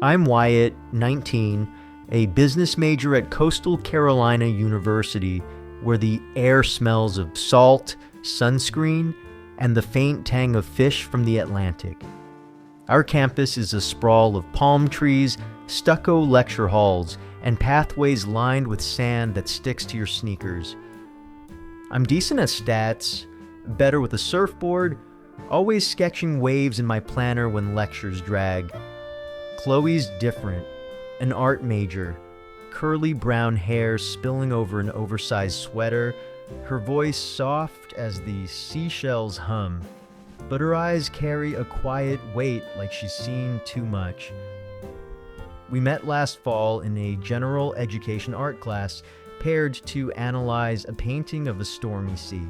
I'm Wyatt, 19, a business major at Coastal Carolina University, where the air smells of salt, sunscreen, and the faint tang of fish from the Atlantic. Our campus is a sprawl of palm trees, stucco lecture halls, and pathways lined with sand that sticks to your sneakers. I'm decent at stats, better with a surfboard, always sketching waves in my planner when lectures drag. Chloe's different, an art major, curly brown hair spilling over an oversized sweater, her voice soft as the seashells hum, but her eyes carry a quiet weight like she's seen too much. We met last fall in a general education art class, paired to analyze a painting of a stormy sea.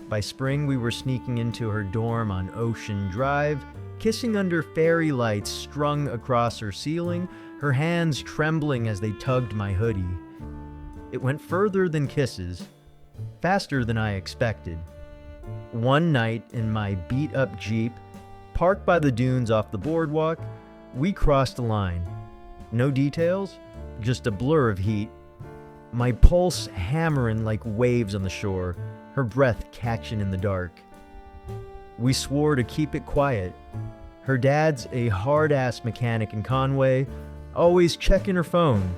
By spring, we were sneaking into her dorm on Ocean Drive, kissing under fairy lights strung across her ceiling, her hands trembling as they tugged my hoodie. It went further than kisses, faster than I expected. One night in my beat-up Jeep, parked by the dunes off the boardwalk, we crossed a line. No details, just a blur of heat. My pulse hammering like waves on the shore, her breath catching in the dark. We swore to keep it quiet. Her dad's a hard-ass mechanic in Conway, always checking her phone.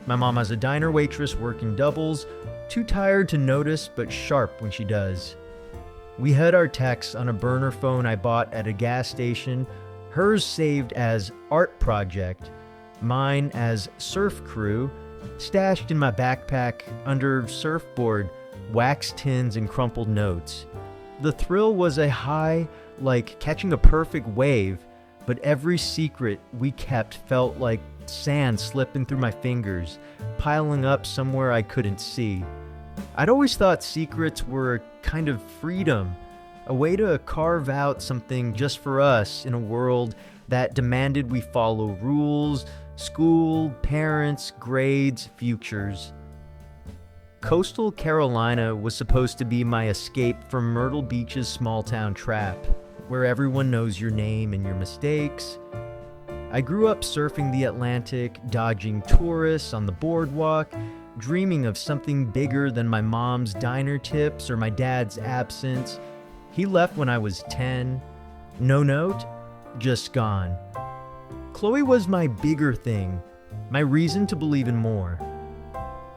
My mom has a diner waitress working doubles, too tired to notice but sharp when she does. We had our texts on a burner phone I bought at a gas station, hers saved as art project, mine as surf crew, stashed in my backpack under surfboard, wax tins and crumpled notes. The thrill was a high, like catching a perfect wave, but every secret we kept felt like sand slipping through my fingers, piling up somewhere I couldn't see. I'd always thought secrets were a kind of freedom, a way to carve out something just for us in a world that demanded we follow rules, school, parents, grades, futures. Coastal Carolina was supposed to be my escape from Myrtle Beach's small-town trap, where everyone knows your name and your mistakes. I grew up surfing the Atlantic, dodging tourists on the boardwalk, dreaming of something bigger than my mom's diner tips or my dad's absence. He left when I was 10. No note, just gone. Chloe was my bigger thing, my reason to believe in more.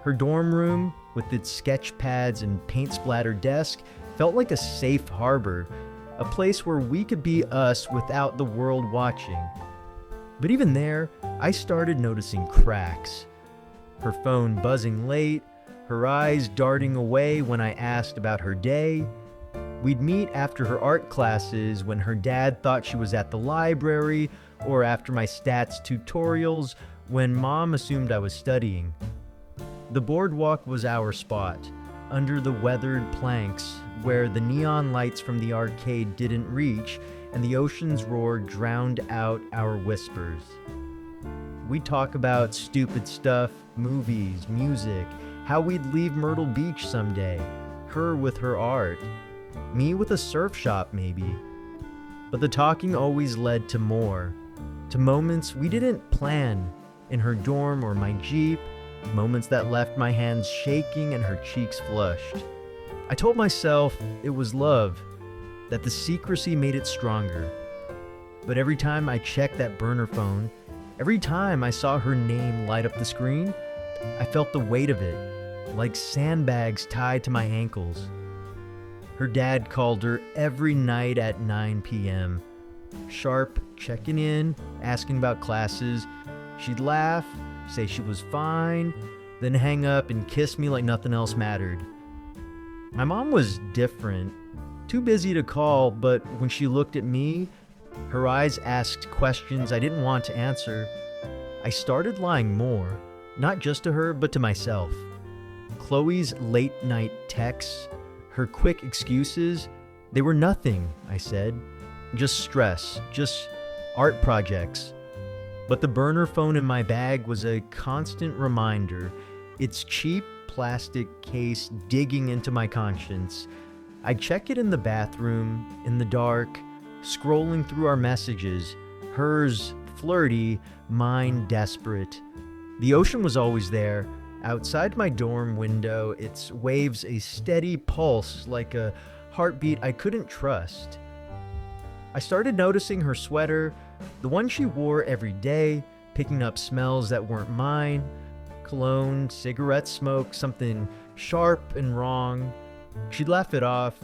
Her dorm room, with its sketch pads and paint-splattered desk, felt like a safe harbor, a place where we could be us without the world watching. But even there, I started noticing cracks. Her phone buzzing late, her eyes darting away when I asked about her day. We'd meet after her art classes when her dad thought she was at the library, or after my stats tutorials when mom assumed I was studying. The boardwalk was our spot, under the weathered planks, where the neon lights from the arcade didn't reach and the ocean's roar drowned out our whispers. We'd talk about stupid stuff, movies, music, how we'd leave Myrtle Beach someday, her with her art, me with a surf shop maybe. But the talking always led to more, to moments we didn't plan, in her dorm or my Jeep, moments that left my hands shaking and her cheeks flushed. I told myself it was love, that the secrecy made it stronger. But every time I checked that burner phone, every time I saw her name light up the screen, I felt the weight of it, like sandbags tied to my ankles. Her dad called her every night at 9 p.m. Sharp, checking in, asking about classes. She'd laugh, say she was fine, then hang up and kiss me like nothing else mattered. My mom was different, too busy to call, but when she looked at me, her eyes asked questions I didn't want to answer. I started lying more, not just to her, but to myself. Chloe's late-night texts, her quick excuses, they were nothing, I said. Just stress, just art projects. But the burner phone in my bag was a constant reminder, its cheap plastic case digging into my conscience. I'd check it in the bathroom, in the dark, scrolling through our messages, hers flirty, mine desperate. The ocean was always there. Outside my dorm window, its waves a steady pulse like a heartbeat I couldn't trust. I started noticing her sweater, the one she wore every day, picking up smells that weren't mine. Cologne, cigarette smoke, something sharp and wrong. She'd laugh it off,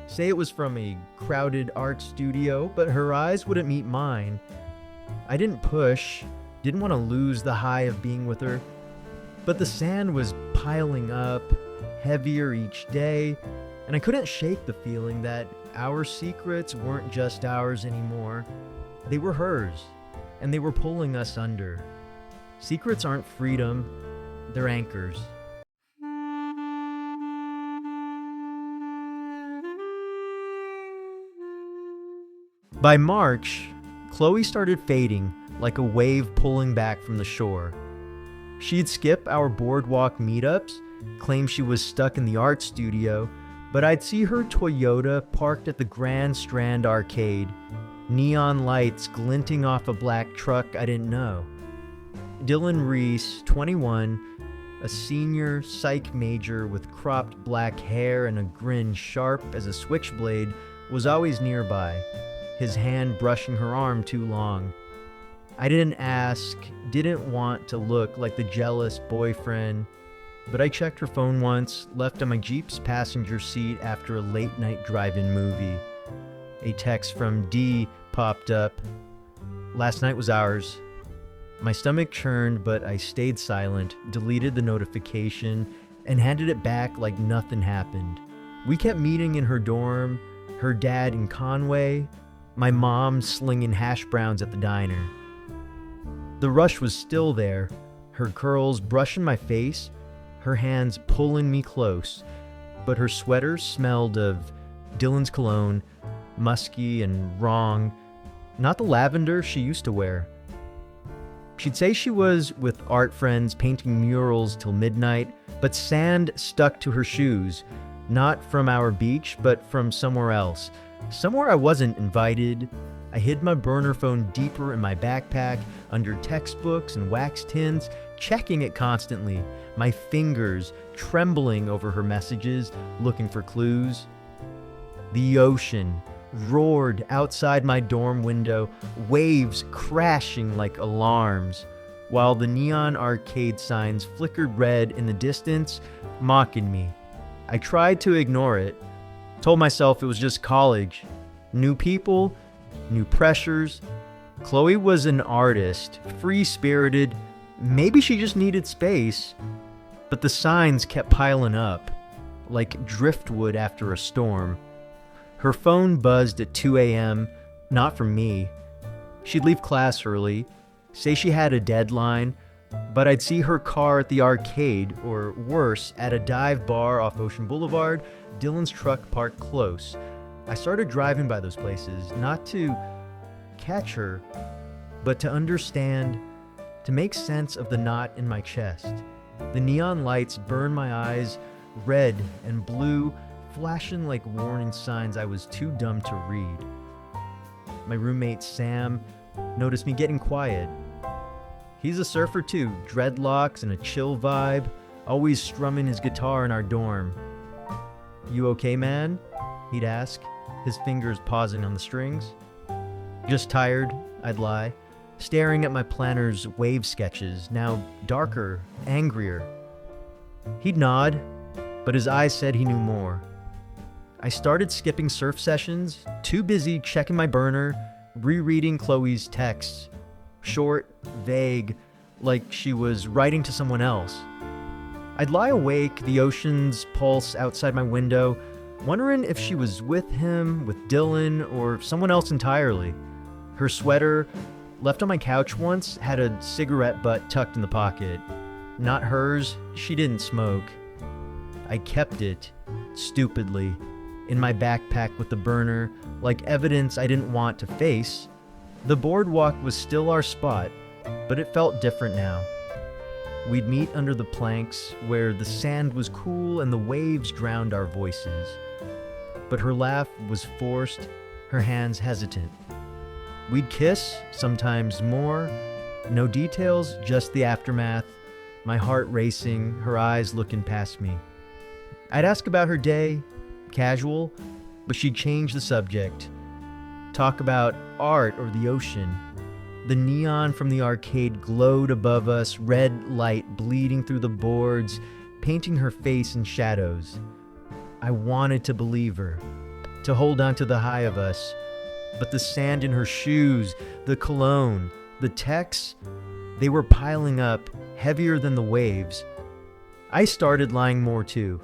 say it was from a crowded art studio, but her eyes wouldn't meet mine. I didn't push, didn't want to lose the high of being with her, but the sand was piling up, heavier each day, and I couldn't shake the feeling that our secrets weren't just ours anymore. They were hers, and they were pulling us under. Secrets aren't freedom, they're anchors. By March, Chloe started fading like a wave pulling back from the shore. She'd skip our boardwalk meetups, claim she was stuck in the art studio, but I'd see her Toyota parked at the Grand Strand Arcade, neon lights glinting off a black truck I didn't know. Dylan Reese, 21, a senior psych major with cropped black hair and a grin sharp as a switchblade, was always nearby, his hand brushing her arm too long. I didn't ask, didn't want to look like the jealous boyfriend, but I checked her phone once, left on my Jeep's passenger seat after a late-night drive-in movie. A text from D popped up. Last night was ours. My stomach churned, but I stayed silent, deleted the notification, and handed it back like nothing happened. We kept meeting in her dorm, her dad in Conway, my mom slinging hash browns at the diner. The rush was still there, her curls brushing my face, her hands pulling me close, but her sweater smelled of Dylan's cologne, musky and wrong, not the lavender she used to wear. She'd say she was with art friends painting murals till midnight, but sand stuck to her shoes, not from our beach, but from somewhere else. Somewhere I wasn't invited. I hid my burner phone deeper in my backpack, under textbooks and wax tins, checking it constantly, my fingers trembling over her messages, looking for clues. The ocean roared outside my dorm window, waves crashing like alarms, while the neon arcade signs flickered red in the distance, mocking me. I tried to ignore it, told myself it was just college. New people, new pressures. Chloe was an artist, free-spirited. Maybe she just needed space. But the signs kept piling up, like driftwood after a storm. Her phone buzzed at 2 a.m., not from me. She'd leave class early, say she had a deadline, but I'd see her car at the arcade, or worse, at a dive bar off Ocean Boulevard, Dylan's truck parked close. I started driving by those places, not to catch her, but to understand, to make sense of the knot in my chest. The neon lights burned my eyes, red and blue, flashing like warning signs I was too dumb to read. My roommate Sam noticed me getting quiet. He's a surfer too, dreadlocks and a chill vibe, always strumming his guitar in our dorm. "You okay, man?" he'd ask, his fingers pausing on the strings. "Just tired," I'd lie, staring at my planner's wave sketches, now darker, angrier. He'd nod, but his eyes said he knew more. I started skipping surf sessions, too busy checking my burner, rereading Chloe's texts. Short, vague, like she was writing to someone else. I'd lie awake, the ocean's pulse outside my window, wondering if she was with him, with Dylan, or someone else entirely. Her sweater, left on my couch once, had a cigarette butt tucked in the pocket. Not hers, she didn't smoke. I kept it, stupidly, in my backpack with the burner, like evidence I didn't want to face. The boardwalk was still our spot, but it felt different now. We'd meet under the planks, where the sand was cool and the waves drowned our voices. But her laugh was forced, her hands hesitant. We'd kiss, sometimes more. No details, just the aftermath. My heart racing, her eyes looking past me. I'd ask about her day, casual, but she'd change the subject. Talk about art or the ocean. The neon from the arcade glowed above us, red light bleeding through the boards, painting her face in shadows. I wanted to believe her, to hold on to the high of us, but the sand in her shoes, the cologne, the texts, they were piling up, heavier than the waves. I started lying more too.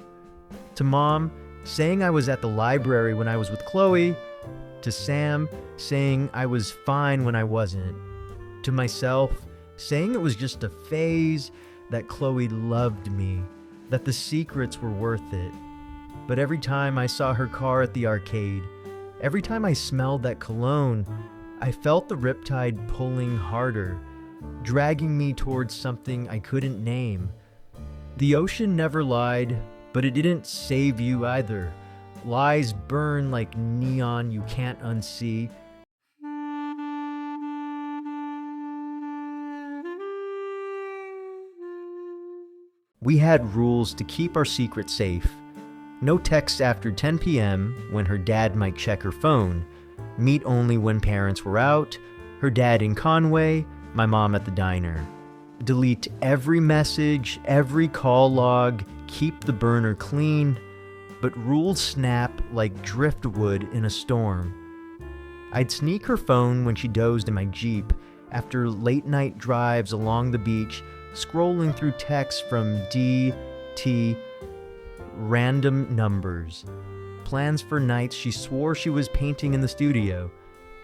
To Mom, saying I was at the library when I was with Chloe. To Sam, saying I was fine when I wasn't. To myself, saying it was just a phase, that Chloe loved me, that the secrets were worth it. But every time I saw her car at the arcade, every time I smelled that cologne, I felt the riptide pulling harder, dragging me towards something I couldn't name. The ocean never lied, but it didn't save you either. Lies burn like neon you can't unsee. We had rules to keep our secret safe. No texts after 10 p.m. when her dad might check her phone. Meet only when parents were out. Her dad in Conway, my mom at the diner. Delete every message, every call log, keep the burner clean. But rules snap like driftwood in a storm. I'd sneak her phone when she dozed in my Jeep after late night drives along the beach, scrolling through texts from D.T. random numbers. Plans for nights she swore she was painting in the studio.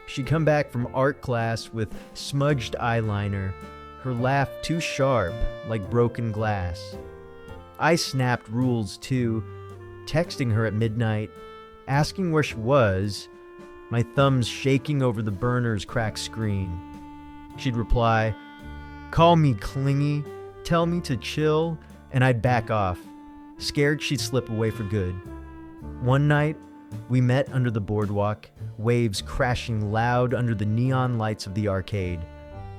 She'd come back from art class with smudged eyeliner, her laugh too sharp, like broken glass. I snapped rules too, texting her at midnight, asking where she was, my thumbs shaking over the burner's cracked screen. She'd reply, call me clingy, tell me to chill, and I'd back off, scared she'd slip away for good. One night, we met under the boardwalk, waves crashing loud under the neon lights of the arcade.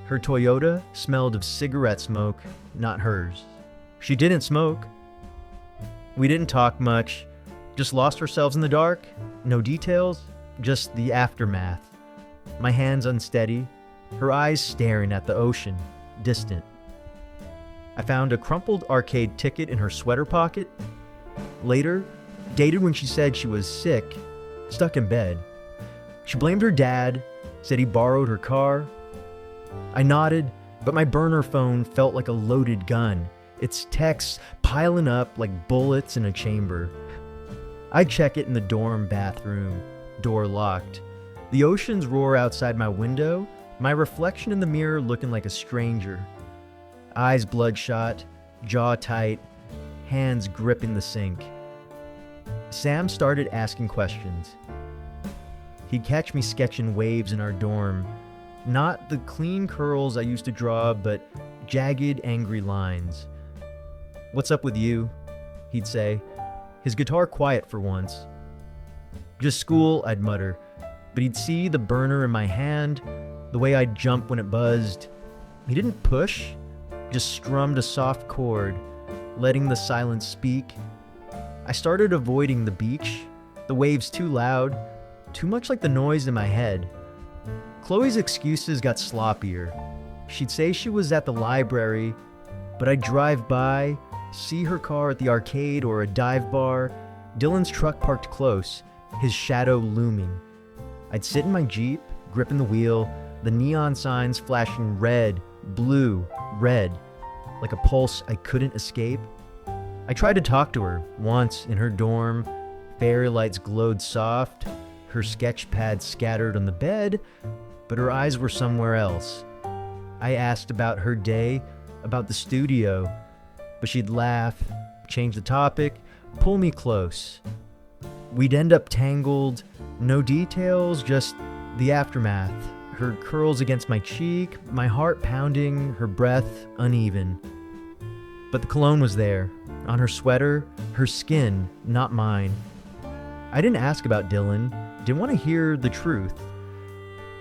Her Toyota smelled of cigarette smoke, not hers. She didn't smoke. We didn't talk much, just lost ourselves in the dark. No details, just the aftermath. My hands unsteady, her eyes staring at the ocean, distant. I found a crumpled arcade ticket in her sweater pocket. Later, dated when she said she was sick, stuck in bed. She blamed her dad, said he borrowed her car. I nodded, but my burner phone felt like a loaded gun, its texts piling up like bullets in a chamber. I'd check it in the dorm bathroom, door locked. The ocean's roar outside my window, my reflection in the mirror looking like a stranger. Eyes bloodshot, jaw tight, hands gripping the sink. Sam started asking questions. He'd catch me sketching waves in our dorm. Not the clean curls I used to draw, but jagged, angry lines. What's up with you? He'd say, his guitar quiet for once. Just school, I'd mutter, but he'd see the burner in my hand, the way I'd jump when it buzzed. He didn't push, just strummed a soft chord, letting the silence speak. I started avoiding the beach, the waves too loud, too much like the noise in my head. Chloe's excuses got sloppier. She'd say she was at the library, but I'd drive by, see her car at the arcade or a dive bar, Dylan's truck parked close, his shadow looming. I'd sit in my Jeep, gripping the wheel, the neon signs flashing red, blue, red, like a pulse I couldn't escape. I tried to talk to her once in her dorm. Fairy lights glowed soft, her sketch pad scattered on the bed, but her eyes were somewhere else. I asked about her day, about the studio, but she'd laugh, change the topic, pull me close. We'd end up tangled, no details, just the aftermath. Her curls against my cheek, my heart pounding, her breath uneven. But the cologne was there, on her sweater, her skin, not mine. I didn't ask about Dylan, didn't want to hear the truth.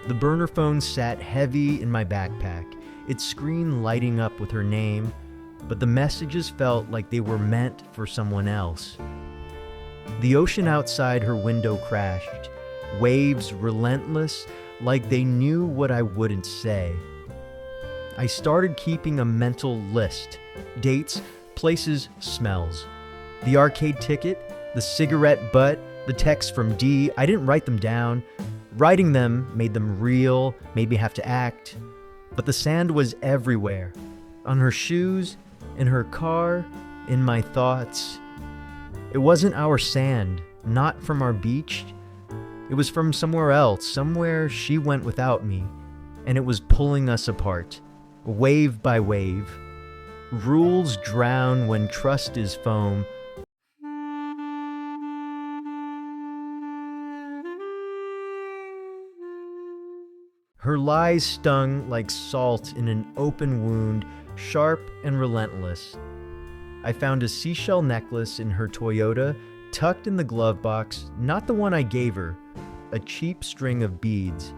The burner phone sat heavy in my backpack, its screen lighting up with her name, but the messages felt like they were meant for someone else. The ocean outside her window crashed, waves relentless, like they knew what I wouldn't say. I started keeping a mental list: dates, places, smells. The arcade ticket, the cigarette butt, the text from D. I didn't write them down. Writing them made them real, made me have to act. But the sand was everywhere. On her shoes, in her car, in my thoughts. It wasn't our sand, not from our beach. It was from somewhere else, somewhere she went without me, and it was pulling us apart, wave by wave. Rules drown when trust is foam. Her lies stung like salt in an open wound, sharp and relentless. I found a seashell necklace in her Toyota, tucked in the glove box, not the one I gave her, a cheap string of beads,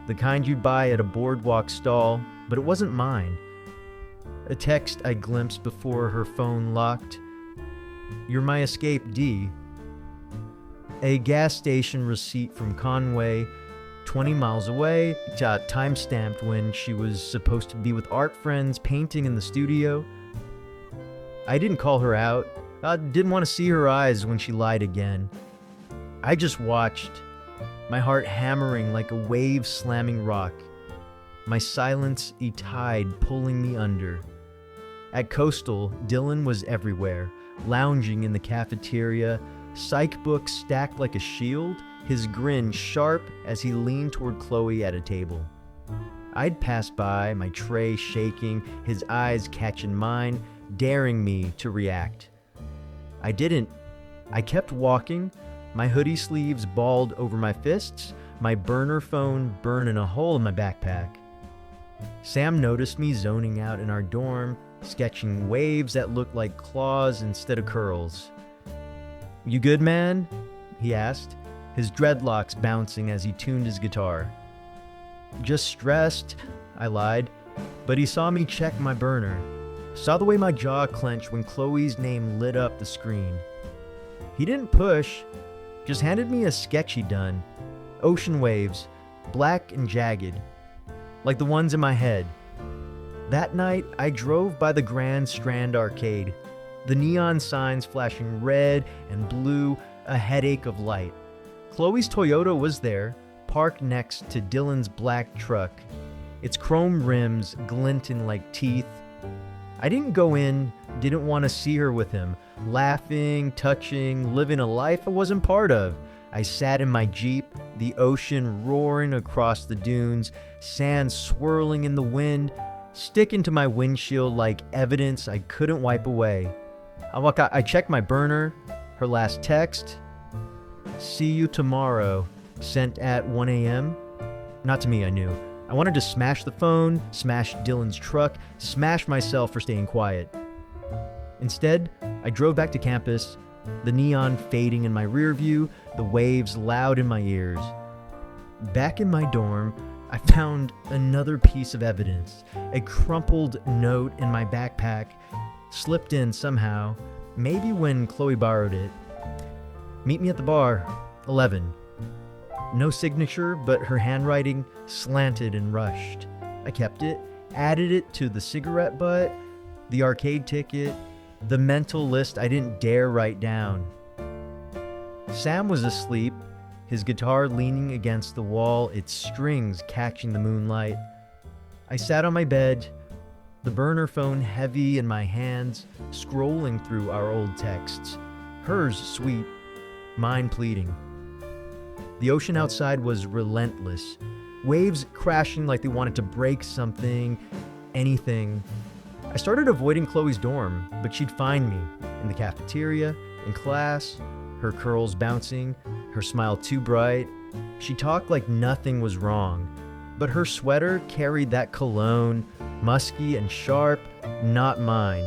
the kind you'd buy at a boardwalk stall, but it wasn't mine. A text I glimpsed before her phone locked: "You're my escape, D." A gas station receipt from Conway, 20 miles away, time-stamped when she was supposed to be with art friends painting in the studio. I didn't call her out. I didn't want to see her eyes when she lied again. I just watched, my heart hammering like a wave slamming rock, my silence a tide pulling me under. At Coastal, Dylan was everywhere, lounging in the cafeteria, psych books stacked like a shield, his grin sharp as he leaned toward Chloe at a table. I'd pass by, my tray shaking, his eyes catching mine, daring me to react. I didn't. I kept walking, my hoodie sleeves balled over my fists, my burner phone burning a hole in my backpack. Sam noticed me zoning out in our dorm, sketching waves that looked like claws instead of curls. "You good, man?" he asked, his dreadlocks bouncing as he tuned his guitar. "Just stressed," I lied, but he saw me check my burner, saw the way my jaw clenched when Chloe's name lit up the screen. He didn't push, just handed me a sketch he'd done. Ocean waves, black and jagged, like the ones in my head. That night, I drove by the Grand Strand Arcade, the neon signs flashing red and blue, a headache of light. Chloe's Toyota was there, parked next to Dylan's black truck, its chrome rims glinting like teeth. I didn't go in, didn't want to see her with him, laughing, touching, living a life I wasn't part of. I sat in my Jeep, the ocean roaring across the dunes, sand swirling in the wind, sticking to my windshield like evidence I couldn't wipe away. I checked my burner, her last text: "See you tomorrow," sent at 1 a.m. Not to me, I knew. I wanted to smash the phone, smash Dylan's truck, smash myself for staying quiet. Instead, I drove back to campus, the neon fading in my rear view, the waves loud in my ears. Back in my dorm, I found another piece of evidence, a crumpled note in my backpack, slipped in somehow, maybe when Chloe borrowed it. "Meet me at the bar, 11. No signature, but her handwriting slanted and rushed. I kept it, added it to the cigarette butt, the arcade ticket, the mental list I didn't dare write down. Sam was asleep, his guitar leaning against the wall, its strings catching the moonlight. I sat on my bed, the burner phone heavy in my hands, scrolling through our old texts. Hers sweet, mine pleading. The ocean outside was relentless, waves crashing like they wanted to break something, anything. I started avoiding Chloe's dorm, but she'd find me in the cafeteria, in class, her curls bouncing, her smile too bright. She talked like nothing was wrong, but her sweater carried that cologne, musky and sharp, not mine.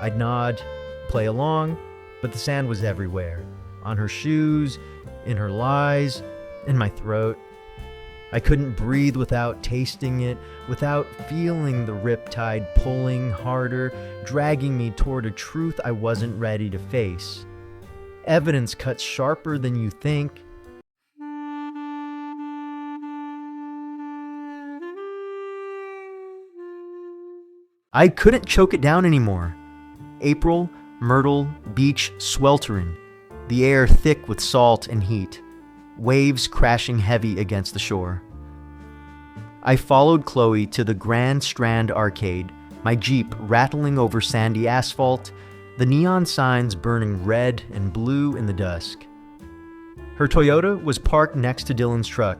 I'd nod, play along, but the sand was everywhere, on her shoes, in her lies, in my throat. I couldn't breathe without tasting it, without feeling the riptide pulling harder, dragging me toward a truth I wasn't ready to face. Evidence cuts sharper than you think. I couldn't choke it down anymore. April, Myrtle Beach sweltering, the air thick with salt and heat, waves crashing heavy against the shore. I followed Chloe to the Grand Strand Arcade, my Jeep rattling over sandy asphalt, the neon signs burning red and blue in the dusk. Her Toyota was parked next to Dylan's truck,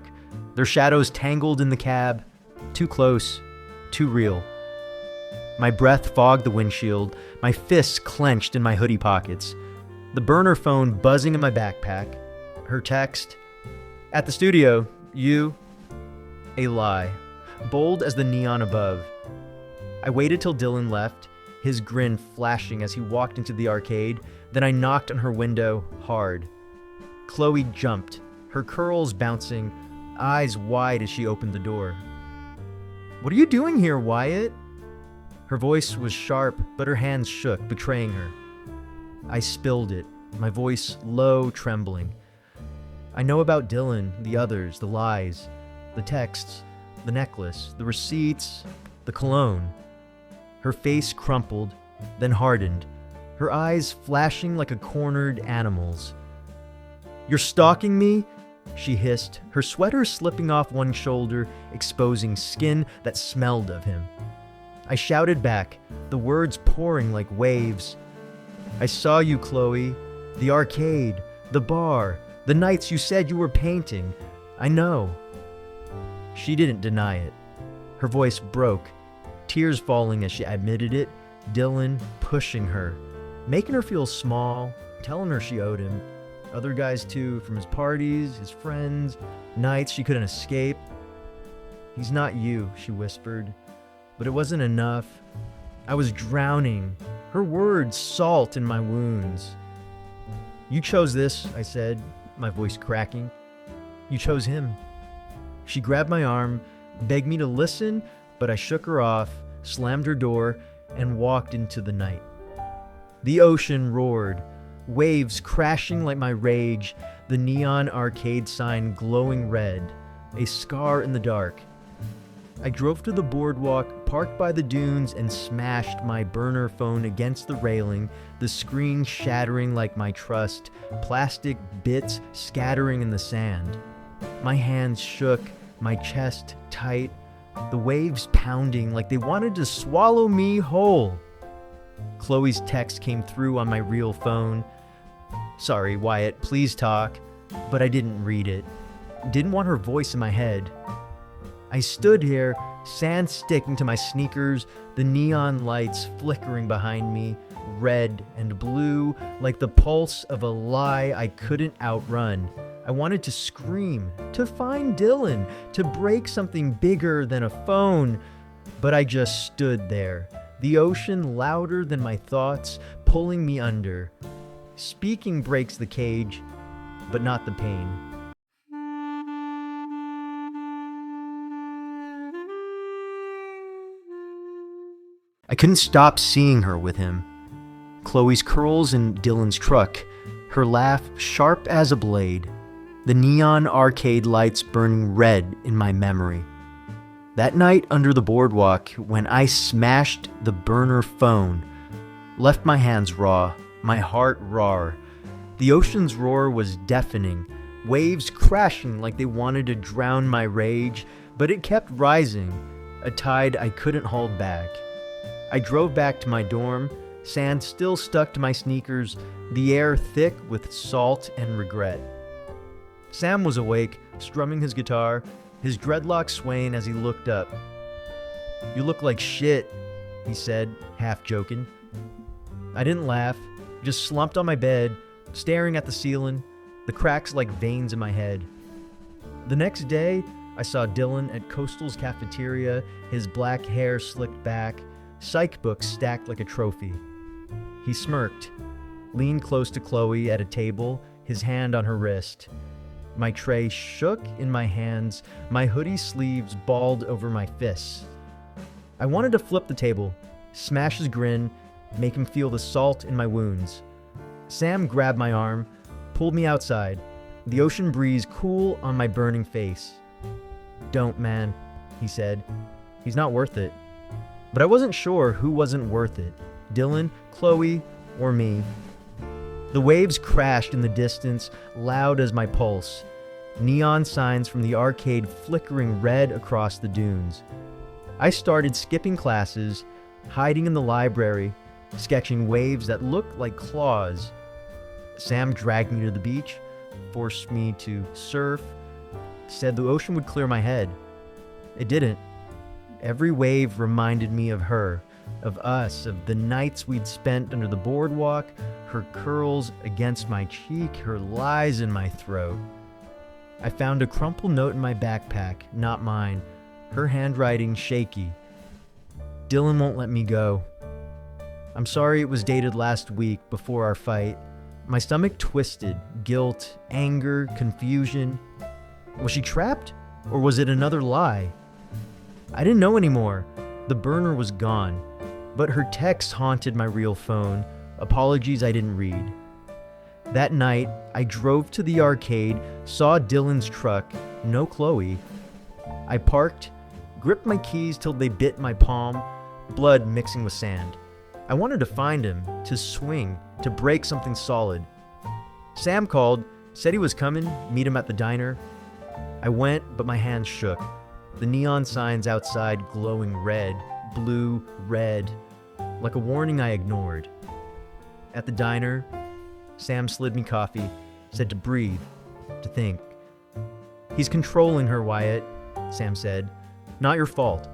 their shadows tangled in the cab, too close, too real. My breath fogged the windshield, my fists clenched in my hoodie pockets, the burner phone buzzing in my backpack, her text, "At the studio, you..." A lie, bold as the neon above. I waited till Dylan left, his grin flashing as he walked into the arcade, then I knocked on her window hard. Chloe jumped, her curls bouncing, eyes wide as she opened the door. "What are you doing here, Wyatt?" Her voice was sharp, but her hands shook, betraying her. I spilled it, my voice low, trembling. "I know about Dylan, the others, the lies, the texts, the necklace, the receipts, the cologne." Her face crumpled, then hardened, her eyes flashing like a cornered animal's. "You're stalking me?" she hissed, her sweater slipping off one shoulder, exposing skin that smelled of him. I shouted back, the words pouring like waves. "I saw you, Chloe. The arcade, the bar, the nights you said you were painting. I know." She didn't deny it. Her voice broke, tears falling as she admitted it, Dylan pushing her, making her feel small, telling her she owed him. Other guys too, from his parties, his friends, nights she couldn't escape. "He's not you," she whispered. But it wasn't enough. I was drowning, her words salt in my wounds. "You chose this," I said, my voice cracking. "You chose him." She grabbed my arm, begged me to listen, but I shook her off, slammed her door, and walked into the night. The ocean roared, waves crashing like my rage, the neon arcade sign glowing red, a scar in the dark. I drove to the boardwalk, parked by the dunes, and smashed my burner phone against the railing, the screen shattering like my trust, plastic bits scattering in the sand. My hands shook, my chest tight, the waves pounding like they wanted to swallow me whole. Chloe's text came through on my real phone. "Sorry, Wyatt, please talk," but I didn't read it. Didn't want her voice in my head. I stood here, sand sticking to my sneakers, the neon lights flickering behind me, red and blue, like the pulse of a lie I couldn't outrun. I wanted to scream, to find Dylan, to break something bigger than a phone, but I just stood there, the ocean louder than my thoughts, pulling me under. Speaking breaks the cage, but not the pain. I couldn't stop seeing her with him. Chloe's curls in Dylan's truck, her laugh sharp as a blade, the neon arcade lights burning red in my memory. That night under the boardwalk, when I smashed the burner phone, left my hands raw, my heart raw. The ocean's roar was deafening, waves crashing like they wanted to drown my rage, but it kept rising, a tide I couldn't hold back. I drove back to my dorm, sand still stuck to my sneakers, the air thick with salt and regret. Sam was awake, strumming his guitar, his dreadlocks swaying as he looked up. "You look like shit," he said, half joking. I didn't laugh, just slumped on my bed, staring at the ceiling, the cracks like veins in my head. The next day, I saw Dylan at Coastal's cafeteria, his black hair slicked back, psych books stacked like a trophy. He smirked, leaned close to Chloe at a table, his hand on her wrist. My tray shook in my hands, my hoodie sleeves balled over my fists. I wanted to flip the table, smash his grin, make him feel the salt in my wounds. Sam grabbed my arm, pulled me outside, the ocean breeze cool on my burning face. "Don't, man," he said. "He's not worth it." But I wasn't sure who wasn't worth it, Dylan, Chloe, or me. The waves crashed in the distance, loud as my pulse. Neon signs from the arcade flickering red across the dunes. I started skipping classes, hiding in the library, sketching waves that looked like claws. Sam dragged me to the beach, forced me to surf, said the ocean would clear my head. It didn't. Every wave reminded me of her, of us, of the nights we'd spent under the boardwalk, her curls against my cheek, her lies in my throat. I found a crumpled note in my backpack, not mine, her handwriting shaky. "Dylan won't let me go. I'm sorry it was dated last week before our fight." My stomach twisted, guilt, anger, confusion. Was she trapped, or was it another lie? I didn't know anymore. The burner was gone, but her texts haunted my real phone, apologies I didn't read. That night, I drove to the arcade, saw Dylan's truck, no Chloe. I parked, gripped my keys till they bit my palm, blood mixing with sand. I wanted to find him, to swing, to break something solid. Sam called, said he was coming, meet him at the diner. I went, but my hands shook. The neon signs outside glowing red, blue, red, like a warning I ignored. At the diner, Sam slid me coffee, said to breathe, to think. "He's controlling her, Wyatt," Sam said. "Not your fault."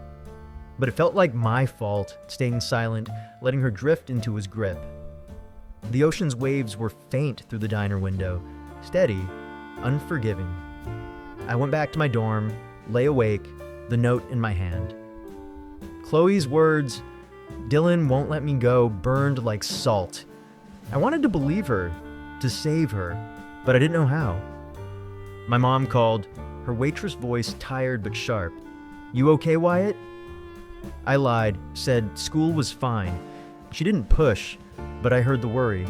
But it felt like my fault, staying silent, letting her drift into his grip. The ocean's waves were faint through the diner window, steady, unforgiving. I went back to my dorm, lay awake, the note in my hand. Chloe's words, "Dylan won't let me go," burned like salt. I wanted to believe her, to save her, but I didn't know how. My mom called, her waitress voice tired but sharp. "You okay, Wyatt?" I lied, said school was fine. She didn't push, but I heard the worry.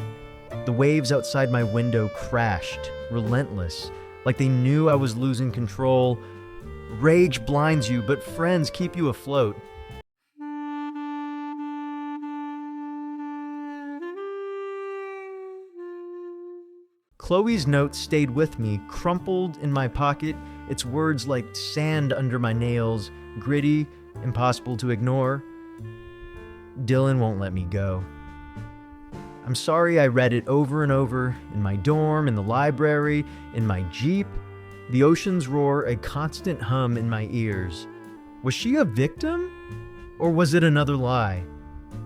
The waves outside my window crashed, relentless, like they knew I was losing control. Rage blinds you, but friends keep you afloat. Chloe's note stayed with me, crumpled in my pocket, its words like sand under my nails, gritty, impossible to ignore. "Dylan won't let me go." I'm sorry I read it over and over, in my dorm, in the library, in my Jeep. The ocean's roar, a constant hum in my ears. Was she a victim? Or was it another lie?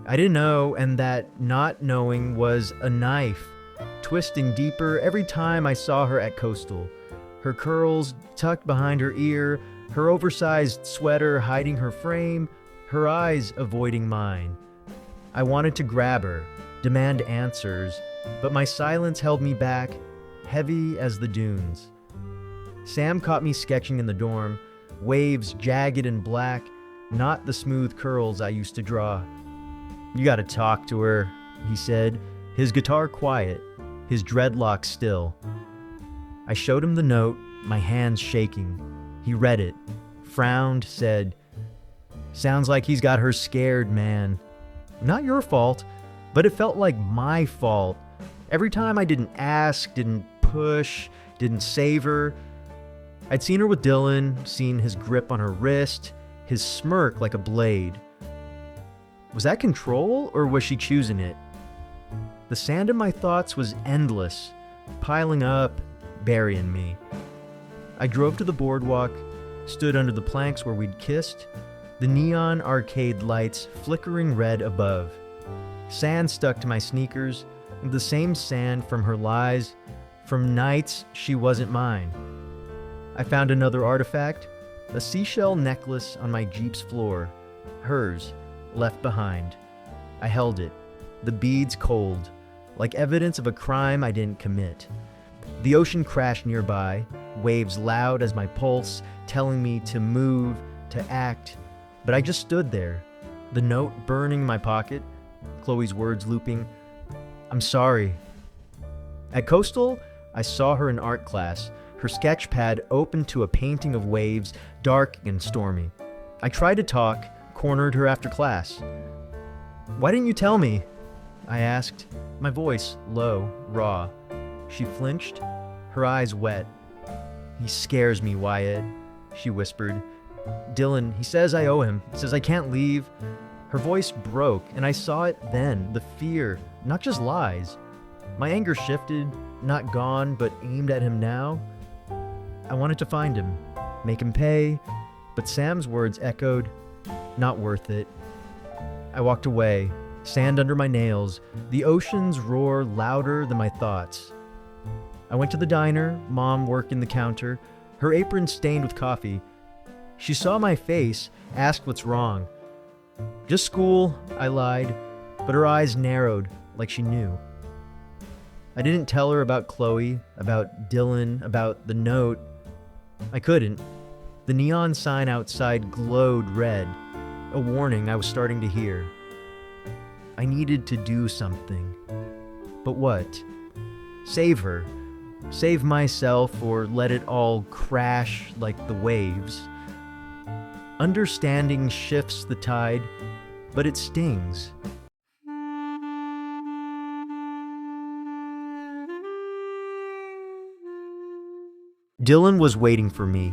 I didn't know, and that not knowing was a knife, twisting deeper every time I saw her at Coastal. Her curls tucked behind her ear, her oversized sweater hiding her frame, her eyes avoiding mine. I wanted to grab her, demand answers, but my silence held me back, heavy as the dunes. Sam caught me sketching in the dorm, waves jagged and black, not the smooth curls I used to draw. "You gotta talk to her," he said, his guitar quiet, his dreadlocks still. I showed him the note, my hands shaking. He read it, frowned, said, "Sounds like he's got her scared, man." Not your fault, but it felt like my fault. Every time I didn't ask, didn't push, didn't save her. I'd seen her with Dylan, seen his grip on her wrist, his smirk like a blade. Was that control, or was she choosing it? The sand in my thoughts was endless, piling up, burying me. I drove to the boardwalk, stood under the planks where we'd kissed, the neon arcade lights flickering red above. Sand stuck to my sneakers, the same sand from her lies, from nights she wasn't mine. I found another artifact, a seashell necklace on my Jeep's floor, hers, left behind. I held it, the beads cold, like evidence of a crime I didn't commit. The ocean crashed nearby, waves loud as my pulse, telling me to move, to act. But I just stood there, the note burning in my pocket, Chloe's words looping. I'm sorry. At Coastal, I saw her in art class, her sketch pad open to a painting of waves, dark and stormy. I tried to talk, cornered her after class. Why didn't you tell me? I asked, my voice low, raw. She flinched, her eyes wet. He scares me, Wyatt, she whispered. Dylan, he says I owe him, says I can't leave. Her voice broke, and I saw it then, the fear, not just lies. My anger shifted, not gone, but aimed at him now. I wanted to find him, make him pay, but Sam's words echoed, not worth it. I walked away, sand under my nails, the ocean's roar louder than my thoughts. I went to the diner, Mom working the counter, her apron stained with coffee. She saw my face, asked what's wrong. Just school, I lied, but her eyes narrowed like she knew. I didn't tell her about Chloe, about Dylan, about the note. I couldn't. The neon sign outside glowed red, a warning I was starting to hear. I needed to do something. But what? Save her. Save myself or let it all crash like the waves. Understanding shifts the tide, but it stings. Dylan was waiting for me.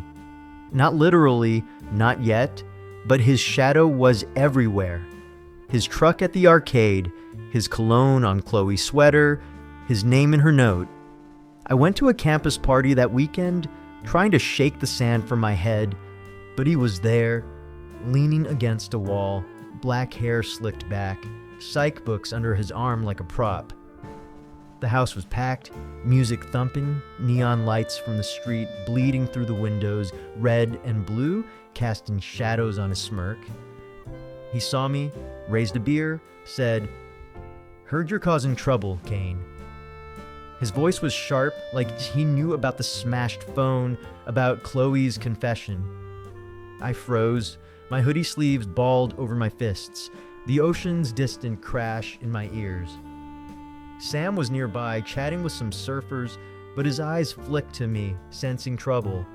Not literally, not yet, but his shadow was everywhere. His truck at the arcade, his cologne on Chloe's sweater, his name in her note. I went to a campus party that weekend, trying to shake the sand from my head, but he was there, leaning against a wall, black hair slicked back, psych books under his arm like a prop. The house was packed, music thumping, neon lights from the street bleeding through the windows, red and blue, casting shadows on his smirk. He saw me, raised a beer, said, "Heard you're causing trouble, Kane." His voice was sharp, like he knew about the smashed phone, about Chloe's confession. I froze, my hoodie sleeves balled over my fists, the ocean's distant crash in my ears. Sam was nearby, chatting with some surfers, but his eyes flicked to me, sensing trouble.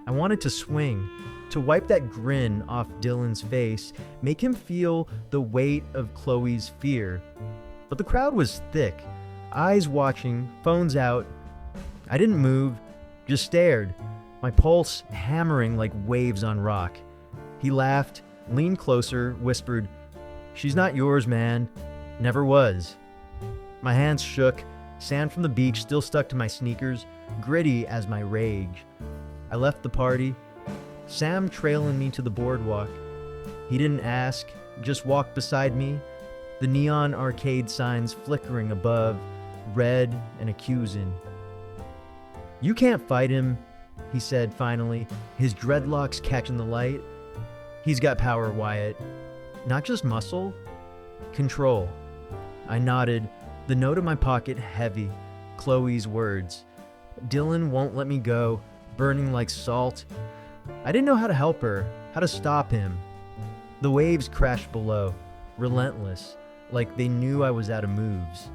I wanted to swing, to wipe that grin off Dylan's face, make him feel the weight of Chloe's fear. But the crowd was thick, eyes watching, phones out. I didn't move, just stared, my pulse hammering like waves on rock. He laughed, leaned closer, whispered, "She's not yours, man. Never was." My hands shook, sand from the beach still stuck to my sneakers, gritty as my rage. I left the party, Sam trailing me to the boardwalk. He didn't ask, just walked beside me, the neon arcade signs flickering above, red and accusing. "You can't fight him," he said finally, his dreadlocks catching the light. "He's got power, Wyatt. Not just muscle, control." I nodded, the note in my pocket heavy, Chloe's words. Dylan won't let me go, burning like salt. I didn't know how to help her, how to stop him. The waves crashed below, relentless, like they knew I was out of moves.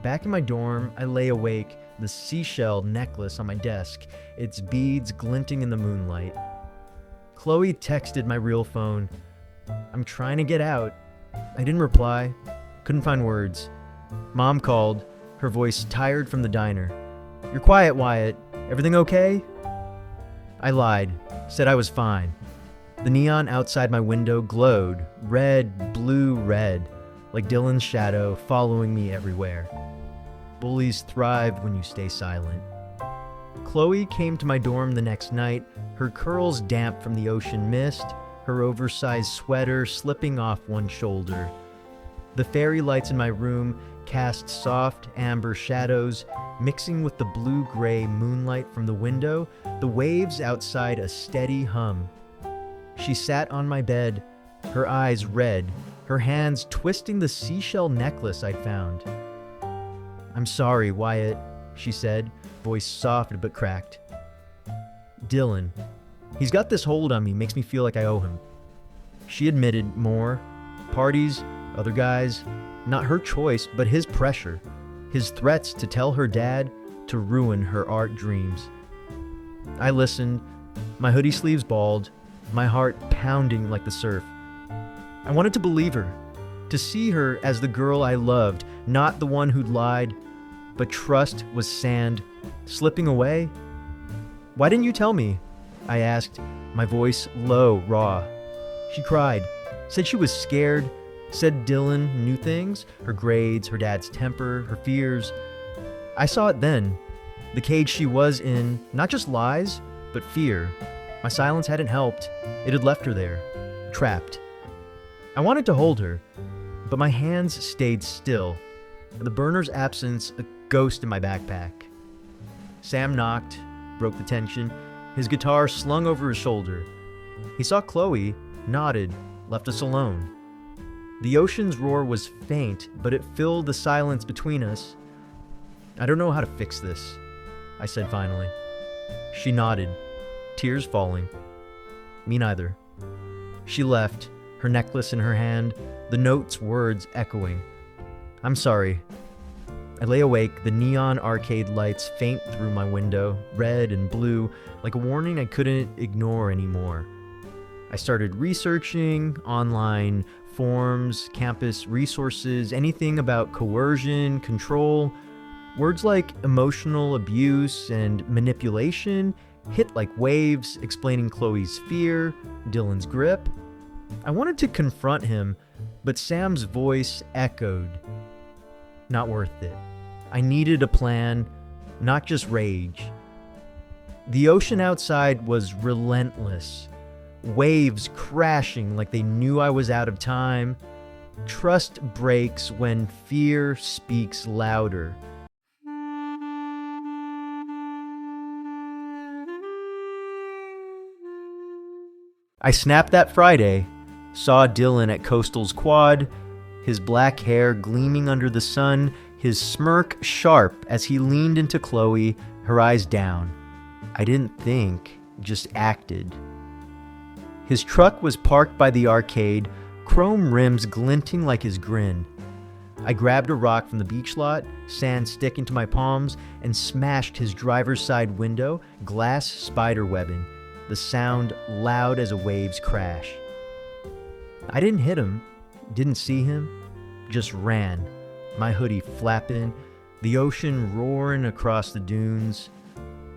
Back in my dorm, I lay awake, the seashell necklace on my desk, its beads glinting in the moonlight. Chloe texted my real phone. "I'm trying to get out." I didn't reply, couldn't find words. Mom called, her voice tired from the diner. "You're quiet, Wyatt. Everything okay?" I lied, said I was fine. The neon outside my window glowed, red, blue, red, like Dylan's shadow following me everywhere. Bullies thrive when you stay silent. Chloe came to my dorm the next night, her curls damp from the ocean mist, her oversized sweater slipping off one shoulder. The fairy lights in my room cast soft amber shadows, mixing with the blue-gray moonlight from the window, the waves outside a steady hum. She sat on my bed, her eyes red, her hands twisting the seashell necklace I'd found. "I'm sorry, Wyatt," she said, voice soft but cracked. Dylan. He's got this hold on me, makes me feel like I owe him. She admitted more. Parties, other guys. Not her choice, but his pressure. His threats to tell her dad to ruin her art dreams. I listened, my hoodie sleeves balled, my heart pounding like the surf. I wanted to believe her, to see her as the girl I loved, not the one who'd lied, but trust was sand, slipping away. "Why didn't you tell me?" I asked, my voice low, raw. She cried, said she was scared, said Dylan knew things, her grades, her dad's temper, her fears. I saw it then, the cage she was in, not just lies, but fear. My silence hadn't helped. It had left her there, trapped. I wanted to hold her, but my hands stayed still, the burner's absence a ghost in my backpack. Sam knocked, broke the tension, his guitar slung over his shoulder. He saw Chloe, nodded, left us alone. The ocean's roar was faint, but it filled the silence between us. "I don't know how to fix this," I said finally. She nodded, tears falling. "Me neither." She left, her necklace in her hand, the note's words echoing. "I'm sorry." I lay awake, the neon arcade lights faint through my window, red and blue, like a warning I couldn't ignore anymore. I started researching online, forums, campus resources, anything about coercion, control. Words like emotional abuse and manipulation hit like waves, explaining Chloe's fear, Dylan's grip. I wanted to confront him, but Sam's voice echoed. Not worth it. I needed a plan, not just rage. The ocean outside was relentless. Waves crashing like they knew I was out of time. Trust breaks when fear speaks louder. I snapped that Friday, saw Dylan at Coastal's quad, his black hair gleaming under the sun, his smirk sharp as he leaned into Chloe, her eyes down. I didn't think, just acted. His truck was parked by the arcade, chrome rims glinting like his grin. I grabbed a rock from the beach lot, sand sticking to my palms, and smashed his driver's side window, glass spider webbing, the sound loud as a wave's crash. I didn't hit him, didn't see him, just ran, my hoodie flapping, the ocean roaring across the dunes.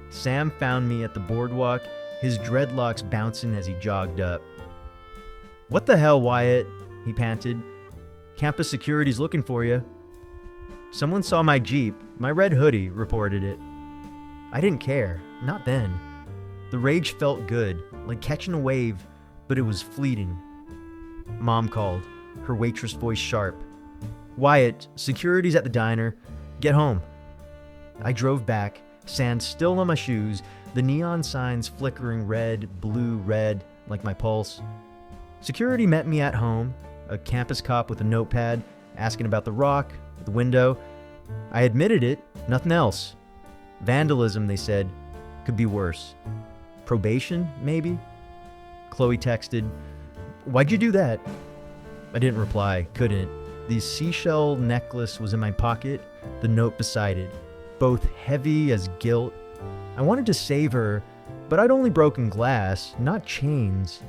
Sam found me at the boardwalk, his dreadlocks bouncing as he jogged up. "What the hell, Wyatt?" he panted. "Campus security's looking for you." "Someone saw my Jeep, my red hoodie," reported it. I didn't care, not then. The rage felt good, like catching a wave, but it was fleeting. Mom called, her waitress voice sharp. "Wyatt, security's at the diner. Get home." I drove back, sand still on my shoes, the neon signs flickering red, blue, red, like my pulse. Security met me at home, a campus cop with a notepad, asking about the rock, the window. I admitted it, nothing else. Vandalism, they said, could be worse. Probation, maybe? Chloe texted, "Why'd you do that?" I didn't reply, couldn't. The seashell necklace was in my pocket, the note beside it, both heavy as guilt. I wanted to save her, but I'd only broken glass, not chains.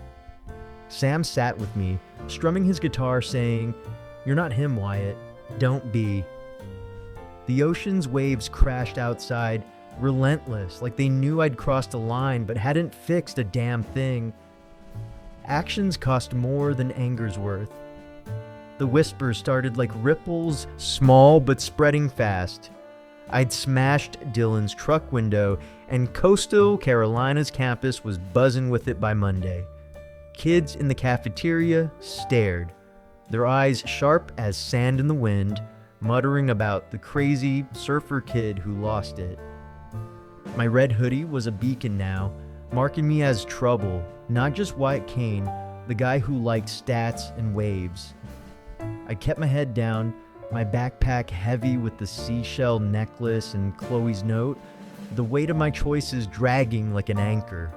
Sam sat with me, strumming his guitar, saying, "You're not him, Wyatt. Don't be." The ocean's waves crashed outside, relentless, like they knew I'd crossed a line but hadn't fixed a damn thing. Actions cost more than anger's worth. The whispers started like ripples, small but spreading fast. I'd smashed Dylan's truck window, and Coastal Carolina's campus was buzzing with it by Monday. Kids in the cafeteria stared, their eyes sharp as sand in the wind, muttering about the crazy surfer kid who lost it. My red hoodie was a beacon now, marking me as trouble, not just Wyatt Kane, the guy who liked stats and waves. I kept my head down, my backpack heavy with the seashell necklace and Chloe's note, the weight of my choices dragging like an anchor.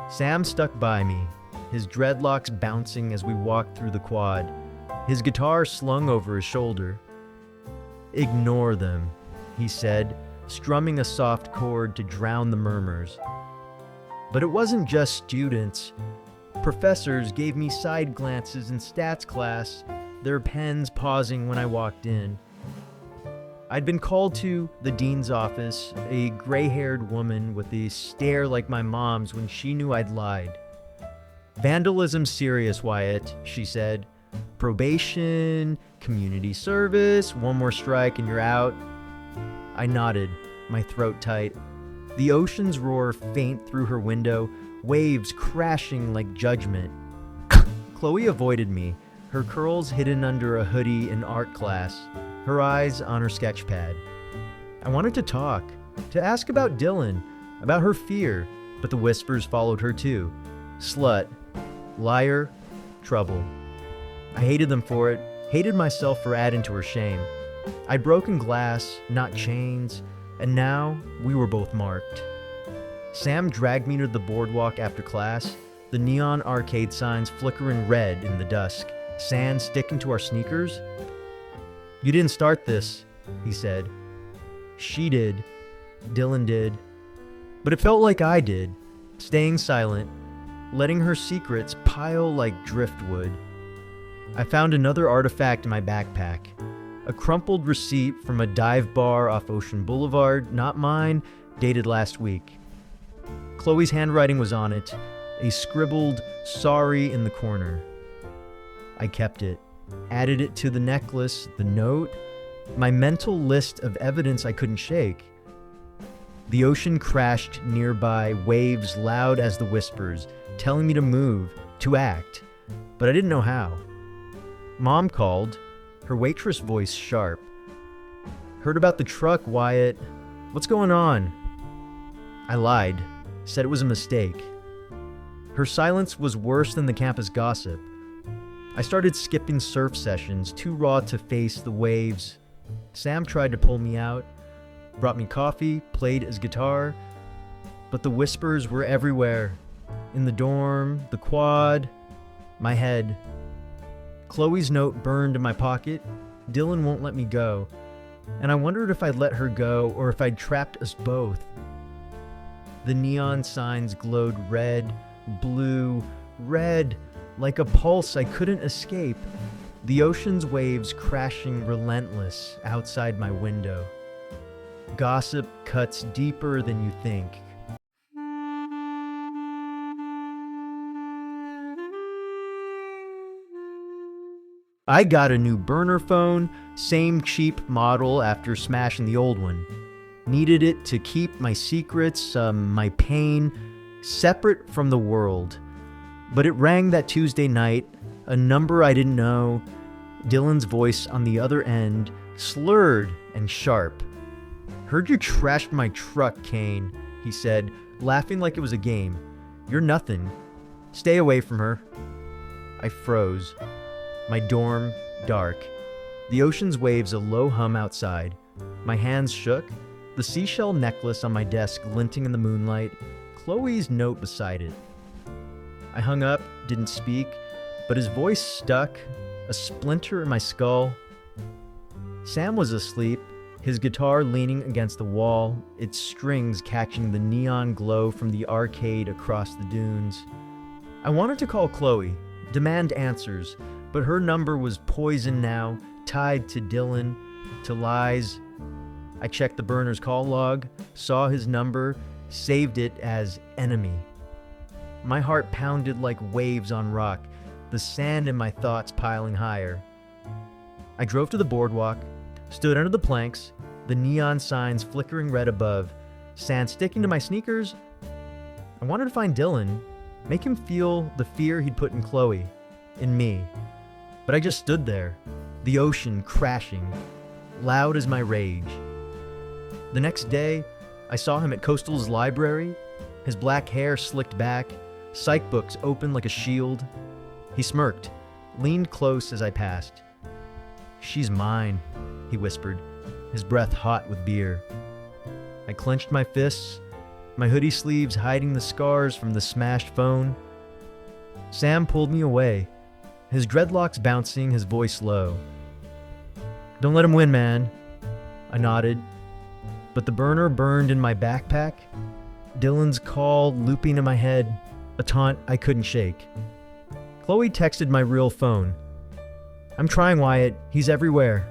Sam stuck by me, his dreadlocks bouncing as we walked through the quad, his guitar slung over his shoulder. "Ignore them," he said, strumming a soft chord to drown the murmurs. But it wasn't just students. Professors gave me side glances in stats class, their pens pausing when I walked in. I'd been called to the dean's office, a gray-haired woman with a stare like my mom's when she knew I'd lied. "Vandalism's serious, Wyatt," she said. "Probation, community service, one more strike and you're out." I nodded, my throat tight. The ocean's roar faint through her window, waves crashing like judgment. Chloe avoided me, her curls hidden under a hoodie in art class, her eyes on her sketchpad. I wanted to talk, to ask about Dylan, about her fear, but the whispers followed her too. Slut, liar, trouble. I hated them for it, hated myself for adding to her shame. I'd broken glass, not chains, and now we were both marked. Sam dragged me to the boardwalk after class, the neon arcade signs flickering red in the dusk, sand sticking to our sneakers. "You didn't start this," he said. She did. Dylan did. But it felt like I did, staying silent, letting her secrets pile like driftwood. I found another artifact in my backpack. A crumpled receipt from a dive bar off Ocean Boulevard, not mine, dated last week. Chloe's handwriting was on it, a scribbled "sorry" in the corner. I kept it, added it to the necklace, the note, my mental list of evidence I couldn't shake. The ocean crashed nearby, waves loud as the whispers, telling me to move, to act, but I didn't know how. Mom called, her waitress voice sharp. "Heard about the truck, Wyatt. What's going on?" I lied, said it was a mistake. Her silence was worse than the campus gossip. I started skipping surf sessions, too raw to face the waves. Sam tried to pull me out, brought me coffee, played his guitar, but the whispers were everywhere. In the dorm, the quad, my head. Chloe's note burned in my pocket. Dylan won't let me go, and I wondered if I'd let her go or if I'd trapped us both. The neon signs glowed red, blue, red, like a pulse I couldn't escape. The ocean's waves crashing relentless outside my window. Gossip cuts deeper than you think. I got a new burner phone, same cheap model after smashing the old one. Needed it to keep my secrets, my pain, separate from the world. But it rang that Tuesday night, a number I didn't know, Dylan's voice on the other end, slurred and sharp. "Heard you trashed my truck, Kane," he said, laughing like it was a game. "You're nothing. Stay away from her." I froze. My dorm, dark. The ocean's waves a low hum outside. My hands shook, the seashell necklace on my desk glinting in the moonlight, Chloe's note beside it. I hung up, didn't speak, but his voice stuck, a splinter in my skull. Sam was asleep, his guitar leaning against the wall, its strings catching the neon glow from the arcade across the dunes. I wanted to call Chloe, demand answers, but her number was poison now, tied to Dylan, to lies. I checked the burner's call log, saw his number, saved it as enemy. My heart pounded like waves on rock, the sand in my thoughts piling higher. I drove to the boardwalk, stood under the planks, the neon signs flickering red above, sand sticking to my sneakers. I wanted to find Dylan, make him feel the fear he'd put in Chloe, in me. But I just stood there, the ocean crashing, loud as my rage. The next day, I saw him at Coastal's library, his black hair slicked back, psych books open like a shield. He smirked, leaned close as I passed. "She's mine," he whispered, his breath hot with beer. I clenched my fists, my hoodie sleeves hiding the scars from the smashed phone. Sam pulled me away, his dreadlocks bouncing, his voice low. "Don't let him win, man." I nodded, but the burner burned in my backpack. Dylan's call looping in my head, a taunt I couldn't shake. Chloe texted my real phone. "I'm trying, Wyatt. He's everywhere."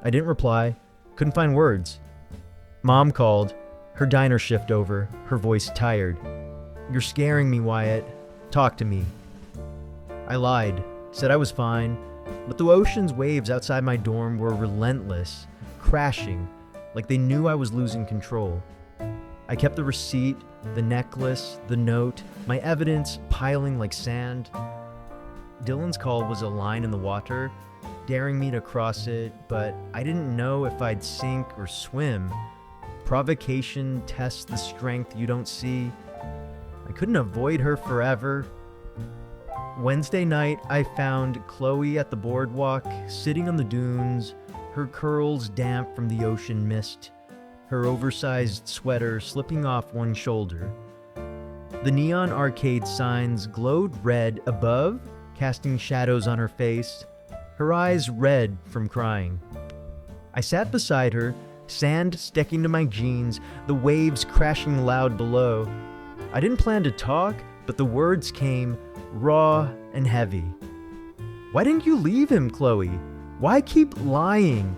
I didn't reply, couldn't find words. Mom called, her diner shift over, her voice tired. "You're scaring me, Wyatt. Talk to me." I lied, said I was fine, but the ocean's waves outside my dorm were relentless, crashing, like they knew I was losing control. I kept the receipt, the necklace, the note, my evidence piling like sand. Dylan's call was a line in the water, daring me to cross it, but I didn't know if I'd sink or swim. Provocation tests the strength you don't see. I couldn't avoid her forever. Wednesday night, I found Chloe at the boardwalk, sitting on the dunes, her curls damp from the ocean mist, her oversized sweater slipping off one shoulder. The neon arcade signs glowed red above, casting shadows on her face, her eyes red from crying. I sat beside her, sand sticking to my jeans, the waves crashing loud below. I didn't plan to talk, but the words came, raw and heavy. "Why didn't you leave him, Chloe? Why keep lying?"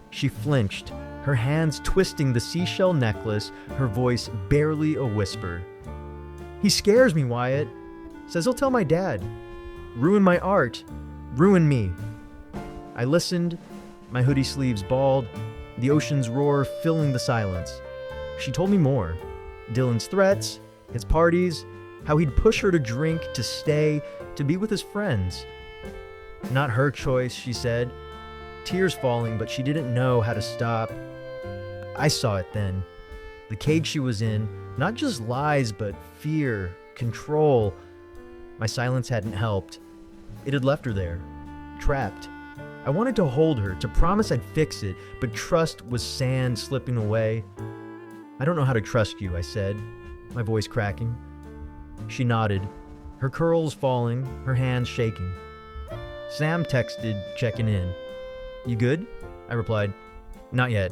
She flinched, her hands twisting the seashell necklace, her voice barely a whisper. "He scares me, Wyatt. Says he'll tell my dad. Ruin my art. Ruin me." I listened, my hoodie sleeves balled, the ocean's roar filling the silence. She told me more. Dylan's threats, his parties, how he'd push her to drink, to stay, to be with his friends. Not her choice, she said. Tears falling, but she didn't know how to stop. I saw it then. The cage she was in, not just lies, but fear, control. My silence hadn't helped. It had left her there, trapped. I wanted to hold her, to promise I'd fix it, but trust was sand slipping away. "I don't know how to trust you," I said, my voice cracking. She nodded, her curls falling, her hands shaking. Sam texted, checking in. "You good?" I replied. "Not yet."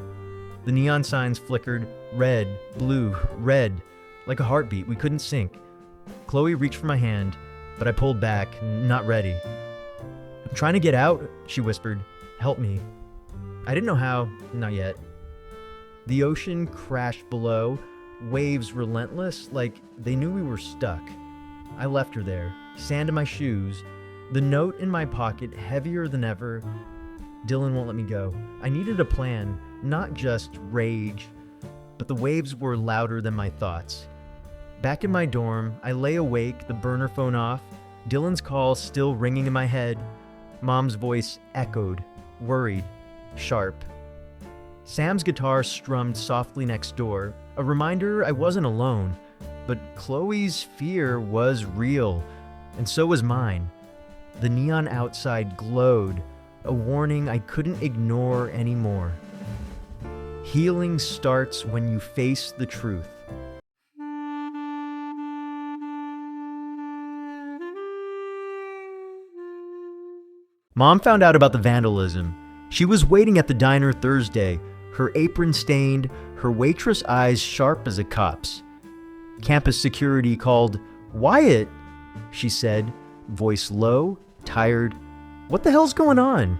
The neon signs flickered, red, blue, red, like a heartbeat we couldn't sync. Chloe reached for my hand, but I pulled back, not ready. "I'm trying to get out," she whispered. "Help me." I didn't know how, not yet. The ocean crashed below, waves relentless, like they knew we were stuck. I left her there, sand in my shoes, the note in my pocket heavier than ever. Dylan won't let me go. I needed a plan, not just rage, but the waves were louder than my thoughts. Back in my dorm, I lay awake, the burner phone off, Dylan's call still ringing in my head. Mom's voice echoed, worried, sharp. Sam's guitar strummed softly next door, a reminder I wasn't alone, but Chloe's fear was real, and so was mine. The neon outside glowed, a warning I couldn't ignore anymore. Healing starts when you face the truth. Mom found out about the vandalism. She was waiting at the diner Thursday, her apron stained, her waitress eyes sharp as a cop's. Campus security called, "Wyatt," she said, voice low, tired. "What the hell's going on?"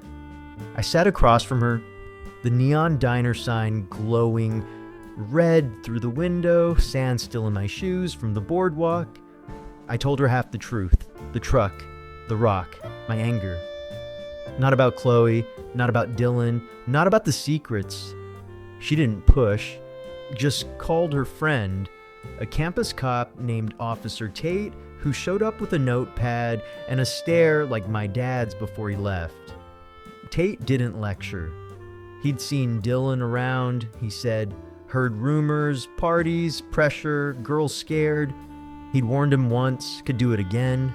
I sat across from her, the neon diner sign glowing, red through the window, sand still in my shoes from the boardwalk. I told her half the truth, the truck, the rock, my anger. Not about Chloe, not about Dylan, not about the secrets. She didn't push, just called her friend, a campus cop named Officer Tate, who showed up with a notepad and a stare like my dad's before he left. Tate didn't lecture. He'd seen Dylan around, he said, heard rumors, parties, pressure, girls scared. He'd warned him once, could do it again.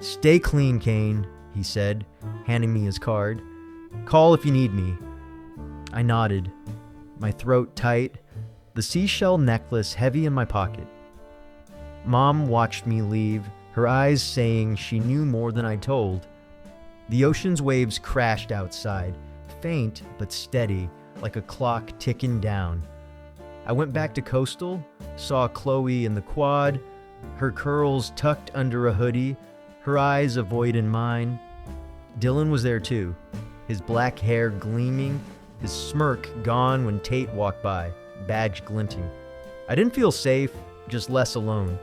"Stay clean, Kane," he said, handing me his card. "Call if you need me." I nodded. my throat tight, the seashell necklace heavy in my pocket. Mom watched me leave, her eyes saying she knew more than I told. The ocean's waves crashed outside, faint but steady, like a clock ticking down. I went back to Coastal, saw Chloe in the quad, her curls tucked under a hoodie, her eyes avoiding mine. Dylan was there too, his black hair gleaming, his smirk gone when Tate walked by, badge glinting. I didn't feel safe, just less alone.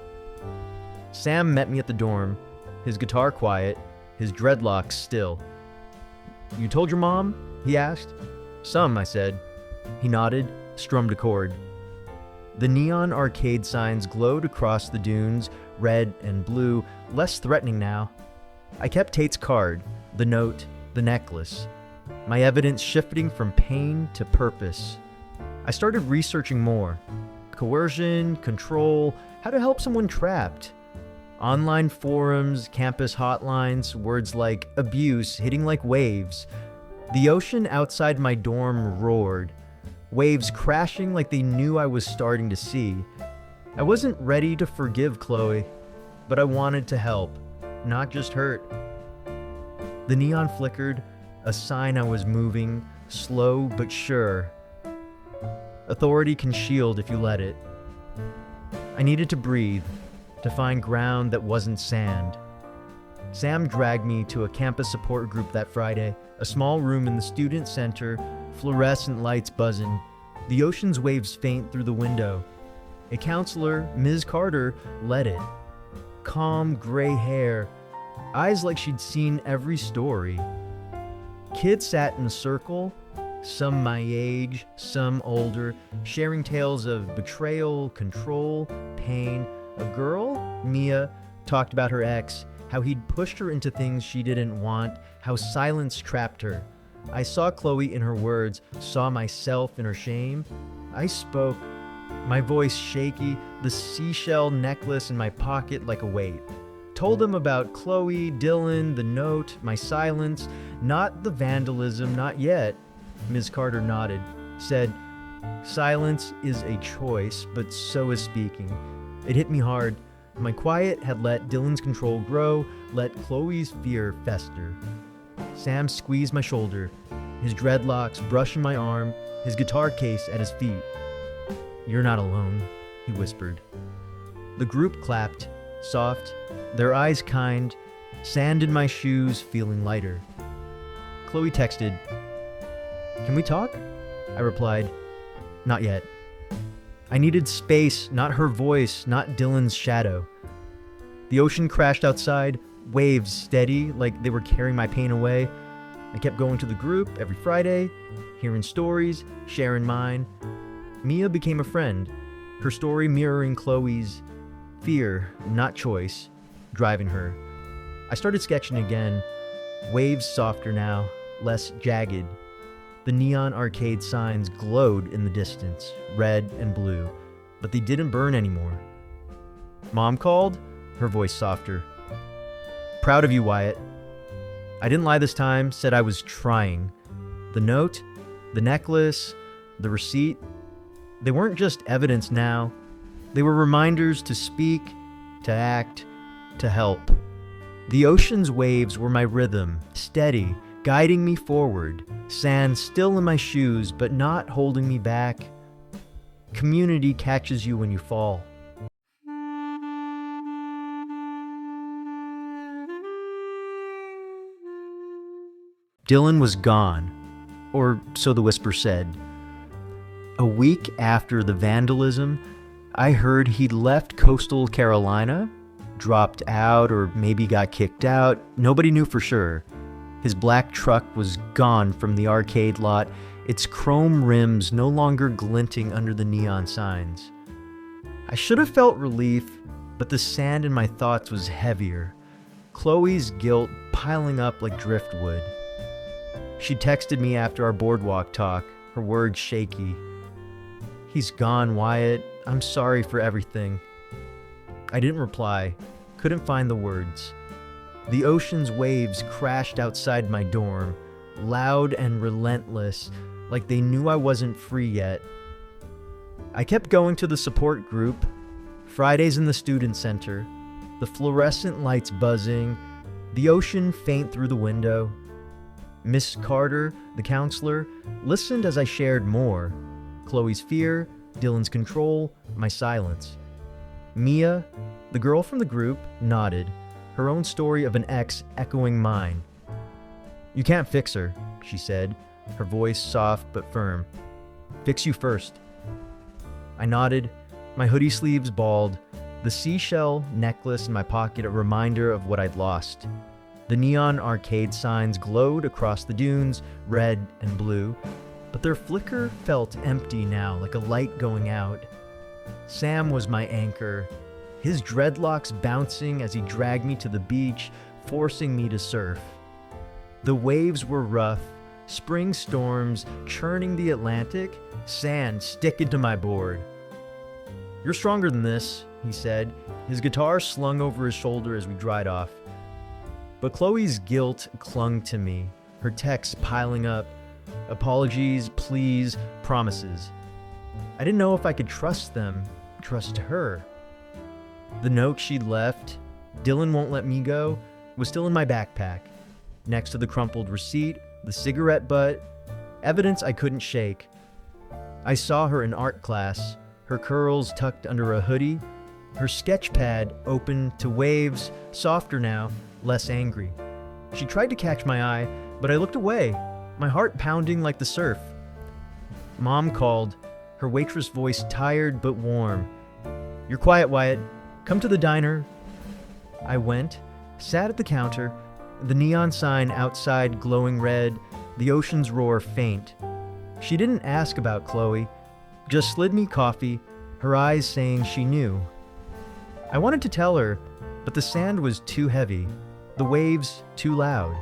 Sam met me at the dorm, his guitar quiet, his dreadlocks still. "You told your mom?" he asked. "Some," I said. He nodded, strummed a chord. The neon arcade signs glowed across the dunes, red and blue, less threatening now. I kept Tate's card, the note, the necklace, my evidence shifting from pain to purpose. I started researching more. Coercion, control, how to help someone trapped. Online forums, campus hotlines, words like abuse hitting like waves. The ocean outside my dorm roared, waves crashing like they knew I was starting to see. I wasn't ready to forgive Chloe, but I wanted to help, not just hurt. The neon flickered, a sign I was moving, slow but sure. Authority can shield if you let it. I needed to breathe, to find ground that wasn't sand. Sam dragged me to a campus support group that Friday, a small room in the student center, fluorescent lights buzzing, the ocean's waves faint through the window. A counselor, Ms. Carter, led it. Calm gray hair, eyes like she'd seen every story. Kids sat in a circle, some my age, some older, sharing tales of betrayal, control, pain. A girl, Mia, talked about her ex, how he'd pushed her into things she didn't want, how silence trapped her. I saw Chloe in her words, saw myself in her shame. I spoke, my voice shaky, the seashell necklace in my pocket like a weight. Told them about Chloe, Dylan, the note, my silence, not the vandalism, not yet. Ms. Carter nodded, said, "Silence is a choice, but so is speaking." It hit me hard. My quiet had let Dylan's control grow, let Chloe's fear fester. Sam squeezed my shoulder, his dreadlocks brushing my arm, his guitar case at his feet. "You're not alone," he whispered. The group clapped, soft, their eyes kind, sand in my shoes feeling lighter. Chloe texted, "Can we talk?" I replied, "Not yet." I needed space, not her voice, not Dylan's shadow. The ocean crashed outside, waves steady like they were carrying my pain away. I kept going to the group every Friday, hearing stories, sharing mine. Mia became a friend, her story mirroring Chloe's, fear, not choice, driving her. I started sketching again, waves softer now, less jagged. The neon arcade signs glowed in the distance, red and blue, but they didn't burn anymore. "Mom called?" Her voice softer. "Proud of you, Wyatt." I didn't lie this time, said I was trying. The note, the necklace, the receipt, they weren't just evidence now. They were reminders to speak, to act, to help. The ocean's waves were my rhythm, steady, guiding me forward, sand still in my shoes but not holding me back. Community catches you when you fall. Dylan was gone, or so the whisper said. A week after the vandalism, I heard he'd left coastal Carolina, dropped out, or maybe got kicked out. Nobody knew for sure. His black truck was gone from the arcade lot, its chrome rims no longer glinting under the neon signs. I should have felt relief, but the sand in my thoughts was heavier, Chloe's guilt piling up like driftwood. She texted me after our boardwalk talk, her words shaky. "He's gone, Wyatt. I'm sorry for everything." I didn't reply, couldn't find the words. The ocean's waves crashed outside my dorm, loud and relentless, like they knew I wasn't free yet. I kept going to the support group, Fridays in the student center, the fluorescent lights buzzing, the ocean faint through the window. Miss Carter, the counselor, listened as I shared more. Chloe's fear, Dylan's control, my silence. Mia, the girl from the group, nodded, her own story of an ex echoing mine. "You can't fix her," she said, her voice soft but firm. "Fix you first." I nodded, my hoodie sleeves balled, the seashell necklace in my pocket a reminder of what I'd lost. The neon arcade signs glowed across the dunes, red and blue, but their flicker felt empty now, like a light going out. Sam was my anchor, his dreadlocks bouncing as he dragged me to the beach, forcing me to surf. The waves were rough, spring storms churning the Atlantic, sand sticking to my board. "You're stronger than this," he said, his guitar slung over his shoulder as we dried off. But Chloe's guilt clung to me, her texts piling up. Apologies, pleas, promises. I didn't know if I could trust them, trust her. The note she'd left, "Dylan won't let me go," was still in my backpack, next to the crumpled receipt, the cigarette butt, evidence I couldn't shake. I saw her in art class, her curls tucked under a hoodie, her sketch pad open to waves, softer now, less angry. She tried to catch my eye, but I looked away, my heart pounding like the surf. Mom called, her waitress voice tired but warm. "You're quiet, Wyatt. Come to the diner." I went, sat at the counter, the neon sign outside glowing red, the ocean's roar faint. She didn't ask about Chloe, just slid me coffee, her eyes saying she knew. I wanted to tell her, but the sand was too heavy, the waves too loud.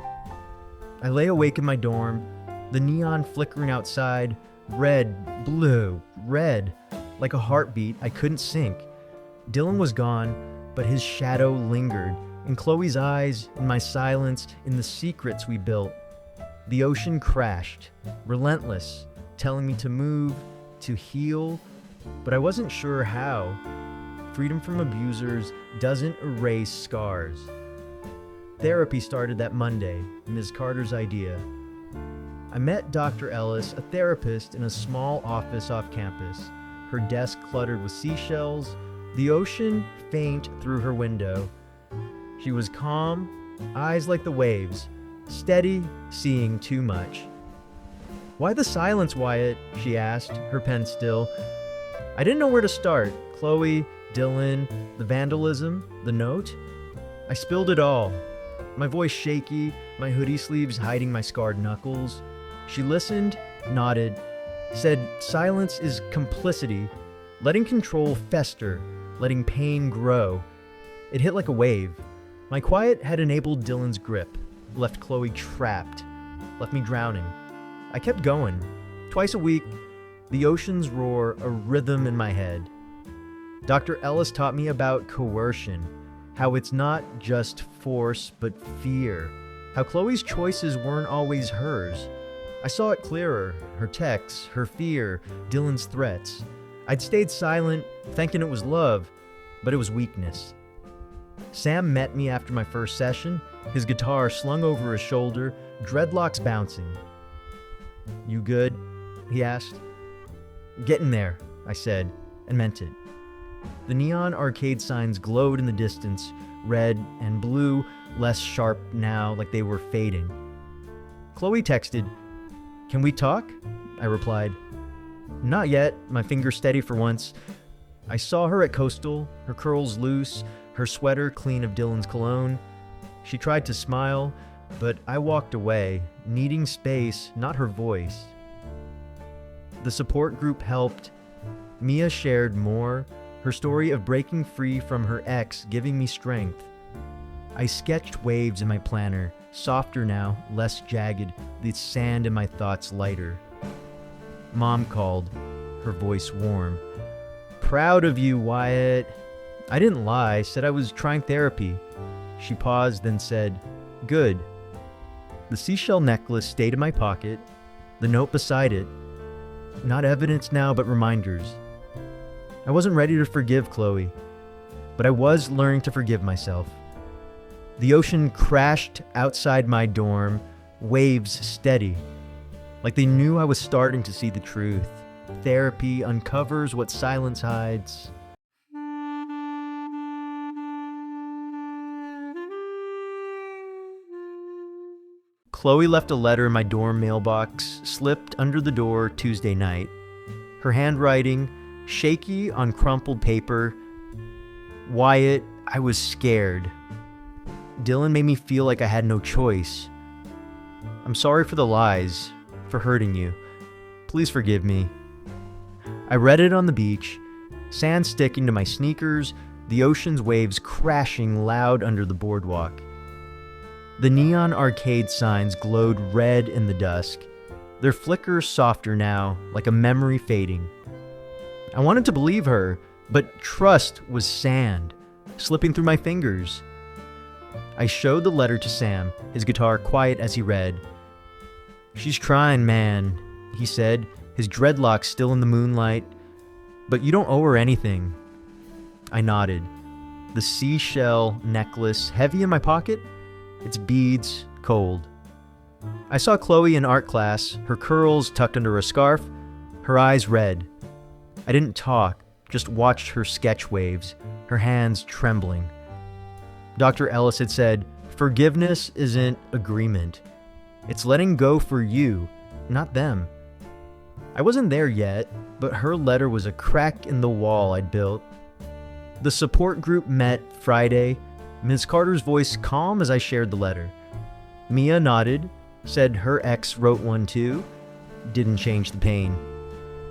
I lay awake in my dorm, the neon flickering outside, red, blue, red, like a heartbeat I couldn't sink. Dylan was gone, but his shadow lingered, in Chloe's eyes, in my silence, in the secrets we built. The ocean crashed, relentless, telling me to move, to heal, but I wasn't sure how. Freedom from abusers doesn't erase scars. Therapy started that Monday, Ms. Carter's idea. I met Dr. Ellis, a therapist, in a small office off campus, her desk cluttered with seashells, the ocean faint through her window. She was calm, eyes like the waves, steady, seeing too much. "Why the silence, Wyatt?" she asked, her pen still. I didn't know where to start. Chloe, Dylan, the vandalism, the note. I spilled it all, my voice shaky, my hoodie sleeves hiding my scarred knuckles. She listened, nodded, said silence is complicity, letting control fester, letting pain grow. It hit like a wave. My quiet had enabled Dylan's grip, left Chloe trapped, left me drowning. I kept going. Twice a week, the ocean's roar, a rhythm in my head. Dr. Ellis taught me about coercion, how it's not just force, but fear, how Chloe's choices weren't always hers. I saw it clearer, her texts, her fear, Dylan's threats. I'd stayed silent, thinking it was love, but it was weakness. Sam met me after my first session, his guitar slung over his shoulder, dreadlocks bouncing. "You good?" he asked. "Getting there," I said, and meant it. The neon arcade signs glowed in the distance, red and blue, less sharp now, like they were fading. Chloe texted, "Can we talk?" I replied. "Not yet," my finger steady for once. I saw her at Coastal, her curls loose, her sweater clean of Dylan's cologne. She tried to smile, but I walked away, needing space, not her voice. The support group helped. Mia shared more, her story of breaking free from her ex giving me strength. I sketched waves in my planner, softer now, less jagged, the sand in my thoughts lighter. Mom called, her voice warm. "Proud of you, Wyatt." I didn't lie, said I was trying therapy. She paused, then said, "Good." The seashell necklace stayed in my pocket. The note beside it. Not evidence now, but reminders. I wasn't ready to forgive Chloe, but I was learning to forgive myself. The ocean crashed outside my dorm, waves steady, like they knew I was starting to see the truth. Therapy uncovers what silence hides. Chloe left a letter in my dorm mailbox, slipped under the door Tuesday night. Her handwriting, shaky on crumpled paper. Wyatt, I was scared. Dylan made me feel like I had no choice. I'm sorry for the lies, for hurting you. Please forgive me. I read it on the beach, sand sticking to my sneakers, the ocean's waves crashing loud under the boardwalk. The neon arcade signs glowed red in the dusk, their flicker softer now, like a memory fading. I wanted to believe her, but trust was sand, slipping through my fingers. I showed the letter to Sam, his guitar quiet as he read. "She's trying, man," he said, his dreadlocks still in the moonlight. "But you don't owe her anything." I nodded. The seashell necklace heavy in my pocket? Its beads cold. I saw Chloe in art class, her curls tucked under a scarf, her eyes red. I didn't talk, just watched her sketch waves, her hands trembling. Dr. Ellis had said, "Forgiveness isn't agreement. It's letting go for you, not them." I wasn't there yet, but her letter was a crack in the wall I'd built. The support group met Friday, Ms. Carter's voice calm as I shared the letter. Mia nodded, said her ex wrote one too. Didn't change the pain.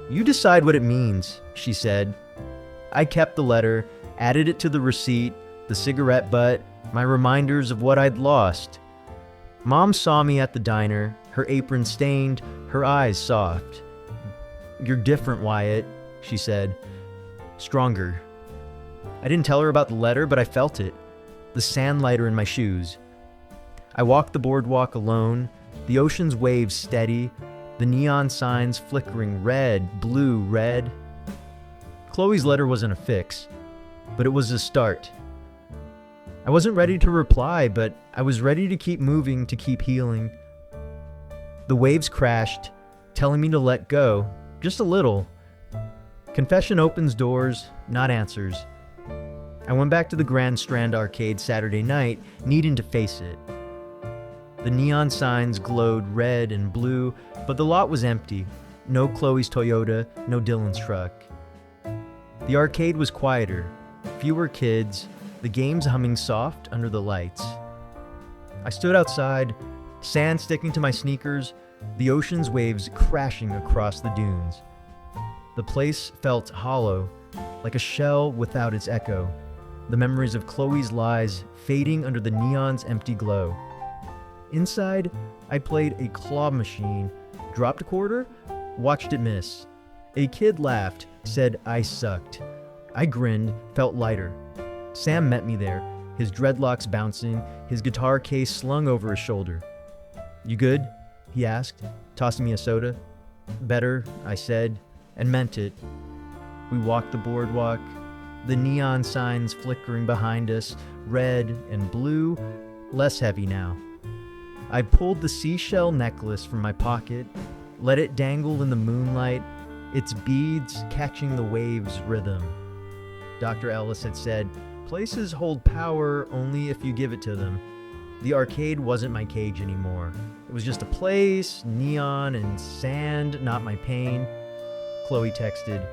"You decide what it means," she said. I kept the letter, added it to the receipt, the cigarette butt, my reminders of what I'd lost. Mom saw me at the diner, her apron stained, her eyes soft. "You're different, Wyatt," she said. Stronger. I didn't tell her about the letter, but I felt it. The sand lighter in my shoes. I walked the boardwalk alone, the ocean's waves steady, the neon signs flickering red, blue, red. Chloe's letter wasn't a fix, but it was a start. I wasn't ready to reply, but I was ready to keep moving, to keep healing. The waves crashed, telling me to let go, just a little. Confession opens doors, not answers. I went back to the Grand Strand arcade Saturday night, needing to face it. The neon signs glowed red and blue, but the lot was empty. No Chloe's Toyota, no Dylan's truck. The arcade was quieter, fewer kids, the games humming soft under the lights. I stood outside, sand sticking to my sneakers, the ocean's waves crashing across the dunes. The place felt hollow, like a shell without its echo, the memories of Chloe's lies fading under the neon's empty glow. Inside, I played a claw machine, dropped a quarter, watched it miss. A kid laughed, said I sucked. I grinned, felt lighter. Sam met me there, his dreadlocks bouncing, his guitar case slung over his shoulder. "You good?" he asked, tossing me a soda. "Better," I said, and meant it. We walked the boardwalk, the neon signs flickering behind us, red and blue, less heavy now. I pulled the seashell necklace from my pocket, let it dangle in the moonlight, its beads catching the waves' rhythm. Dr. Ellis had said, "Places hold power only if you give it to them." The arcade wasn't my cage anymore. It was just a place, neon and sand, not my pain. Chloe texted,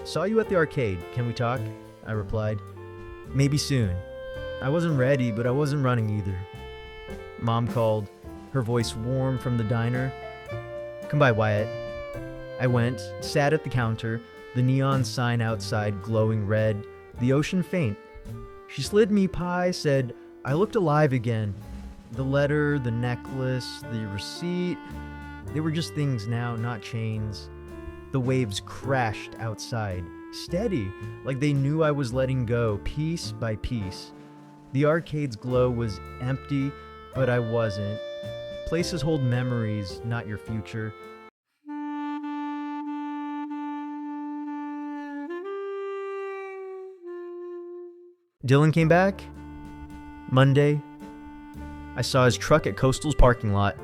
"Saw you at the arcade. Can we talk?" I replied. "Maybe soon." I wasn't ready, but I wasn't running either. Mom called, her voice warm from the diner. "Come by, Wyatt." I went, sat at the counter, the neon sign outside glowing red, the ocean faint. She slid me pie, said, I looked alive again. The letter, the necklace, the receipt, they were just things now, not chains. The waves crashed outside, steady, like they knew I was letting go, piece by piece. The arcade's glow was empty, but I wasn't. Places hold memories, not your future. Dylan came back. Monday. I saw his truck at Coastal's parking lot,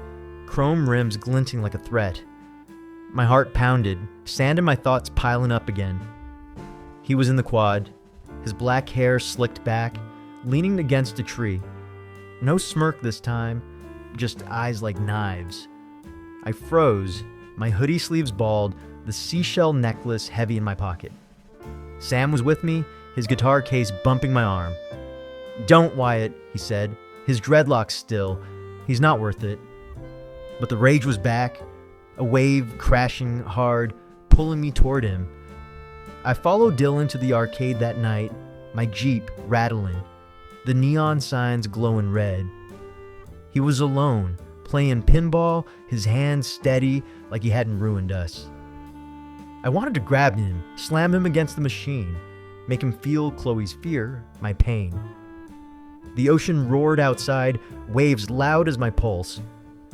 chrome rims glinting like a threat. My heart pounded, sand in my thoughts piling up again. He was in the quad, his black hair slicked back, leaning against a tree. No smirk this time, just eyes like knives. I froze, my hoodie sleeves balled, the seashell necklace heavy in my pocket. Sam was with me, his guitar case bumping my arm. "Don't, Wyatt," he said, his dreadlocks still. "He's not worth it." But the rage was back, a wave crashing hard, pulling me toward him. I followed Dylan to the arcade that night, my Jeep rattling, the neon signs glowing red. He was alone, playing pinball, his hands steady like he hadn't ruined us. I wanted to grab him, slam him against the machine, make him feel Chloe's fear, my pain. The ocean roared outside, waves loud as my pulse.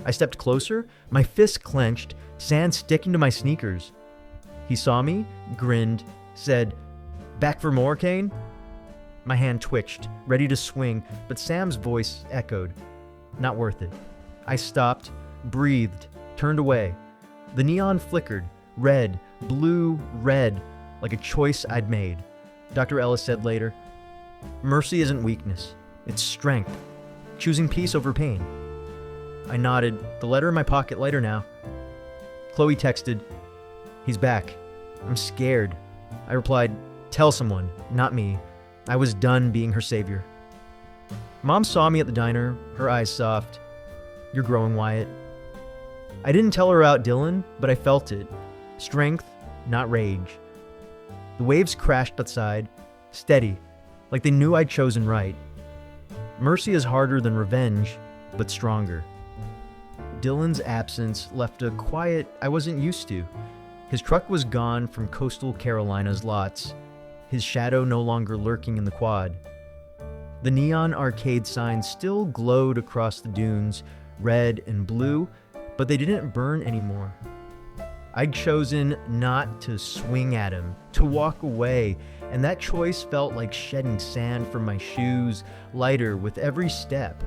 I stepped closer, my fists clenched, sand sticking to my sneakers. He saw me, grinned, said, "Back for more, Kane?" My hand twitched, ready to swing, but Sam's voice echoed, "Not worth it." I stopped, breathed, turned away. The neon flickered, red, blue, red, like a choice I'd made. Dr. Ellis said later, "Mercy isn't weakness, it's strength, choosing peace over pain." I nodded, the letter in my pocket lighter now. Chloe texted, "He's back. I'm scared." I replied, "Tell someone, not me." I was done being her savior. Mom saw me at the diner, her eyes soft. "You're growing, Wyatt." I didn't tell her about Dylan, but I felt it. Strength, not rage. The waves crashed outside, steady, like they knew I'd chosen right. Mercy is harder than revenge, but stronger. Dylan's absence left a quiet I wasn't used to. His truck was gone from Coastal Carolina's lots, his shadow no longer lurking in the quad. The neon arcade signs still glowed across the dunes, red and blue, but they didn't burn anymore. I'd chosen not to swing at him, to walk away, and that choice felt like shedding sand from my shoes, lighter with every step.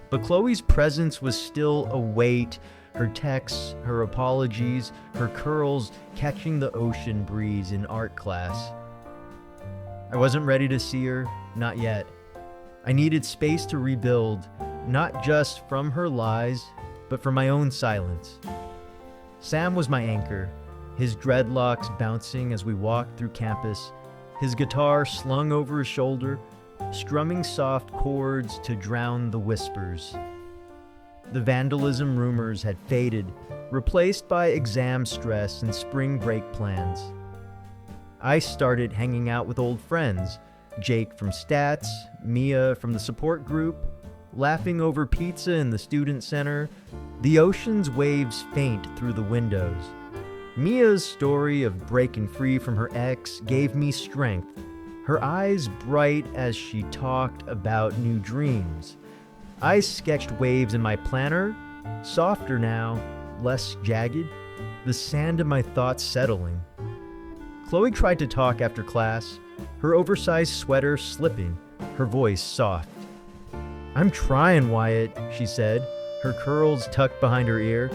But Chloe's presence was still a weight, her texts, her apologies, her curls catching the ocean breeze in art class. I wasn't ready to see her, not yet. I needed space to rebuild, not just from her lies, but from my own silence. Sam was my anchor, his dreadlocks bouncing as we walked through campus, his guitar slung over his shoulder, strumming soft chords to drown the whispers. The vandalism rumors had faded, replaced by exam stress and spring break plans. I started hanging out with old friends, Jake from Stats, Mia from the support group, laughing over pizza in the student center, the ocean's waves faint through the windows. Mia's story of breaking free from her ex gave me strength, her eyes bright as she talked about new dreams. I sketched waves in my planner, softer now, less jagged, the sand of my thoughts settling. Chloe tried to talk after class, her oversized sweater slipping, her voice soft. "I'm trying, Wyatt," she said, her curls tucked behind her ear.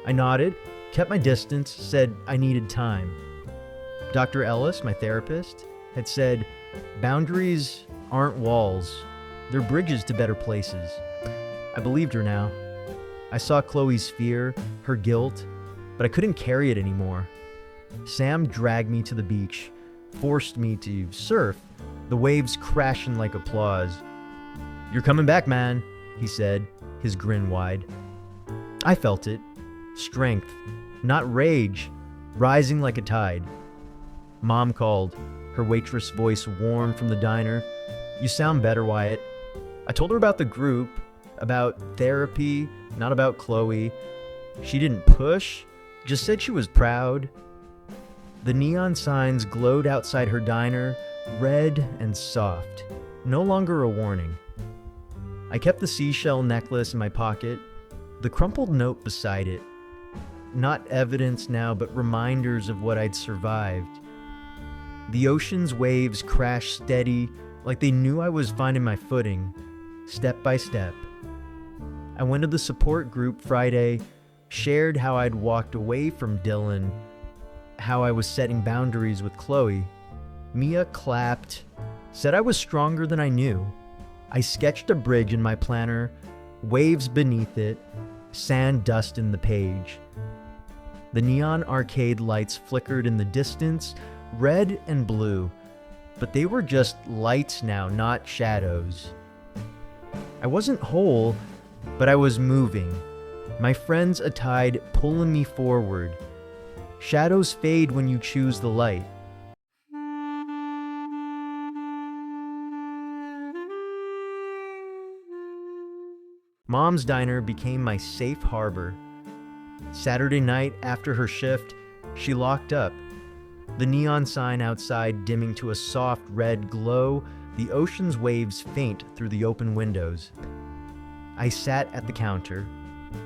I nodded, kept my distance, said I needed time. Dr. Ellis, my therapist, had said, "Boundaries aren't walls, they're bridges to better places." I believed her now. I saw Chloe's fear, her guilt, but I couldn't carry it anymore. Sam dragged me to the beach, forced me to surf, the waves crashing like applause. "You're coming back, man," he said, his grin wide. I felt it. Strength, not rage, rising like a tide. Mom called, her waitress voice warm from the diner. "You sound better, Wyatt." I told her about the group, about therapy, not about Chloe. She didn't push, just said she was proud. The neon signs glowed outside her diner, red and soft, no longer a warning. I kept the seashell necklace in my pocket. The crumpled note beside it. Not evidence now, but reminders of what I'd survived. The ocean's waves crashed steady, like they knew I was finding my footing, step by step. I went to the support group Friday, shared how I'd walked away from Dylan, how I was setting boundaries with Chloe. Mia clapped, said I was stronger than I knew. I sketched a bridge in my planner, waves beneath it, sand dust in the page. The neon arcade lights flickered in the distance, red and blue, but they were just lights now, not shadows. I wasn't whole, but I was moving. My friends a tide pulling me forward. Shadows fade when you choose the light. Mom's diner became my safe harbor. Saturday night after her shift, she locked up. The neon sign outside dimming to a soft red glow, the ocean's waves faint through the open windows. I sat at the counter,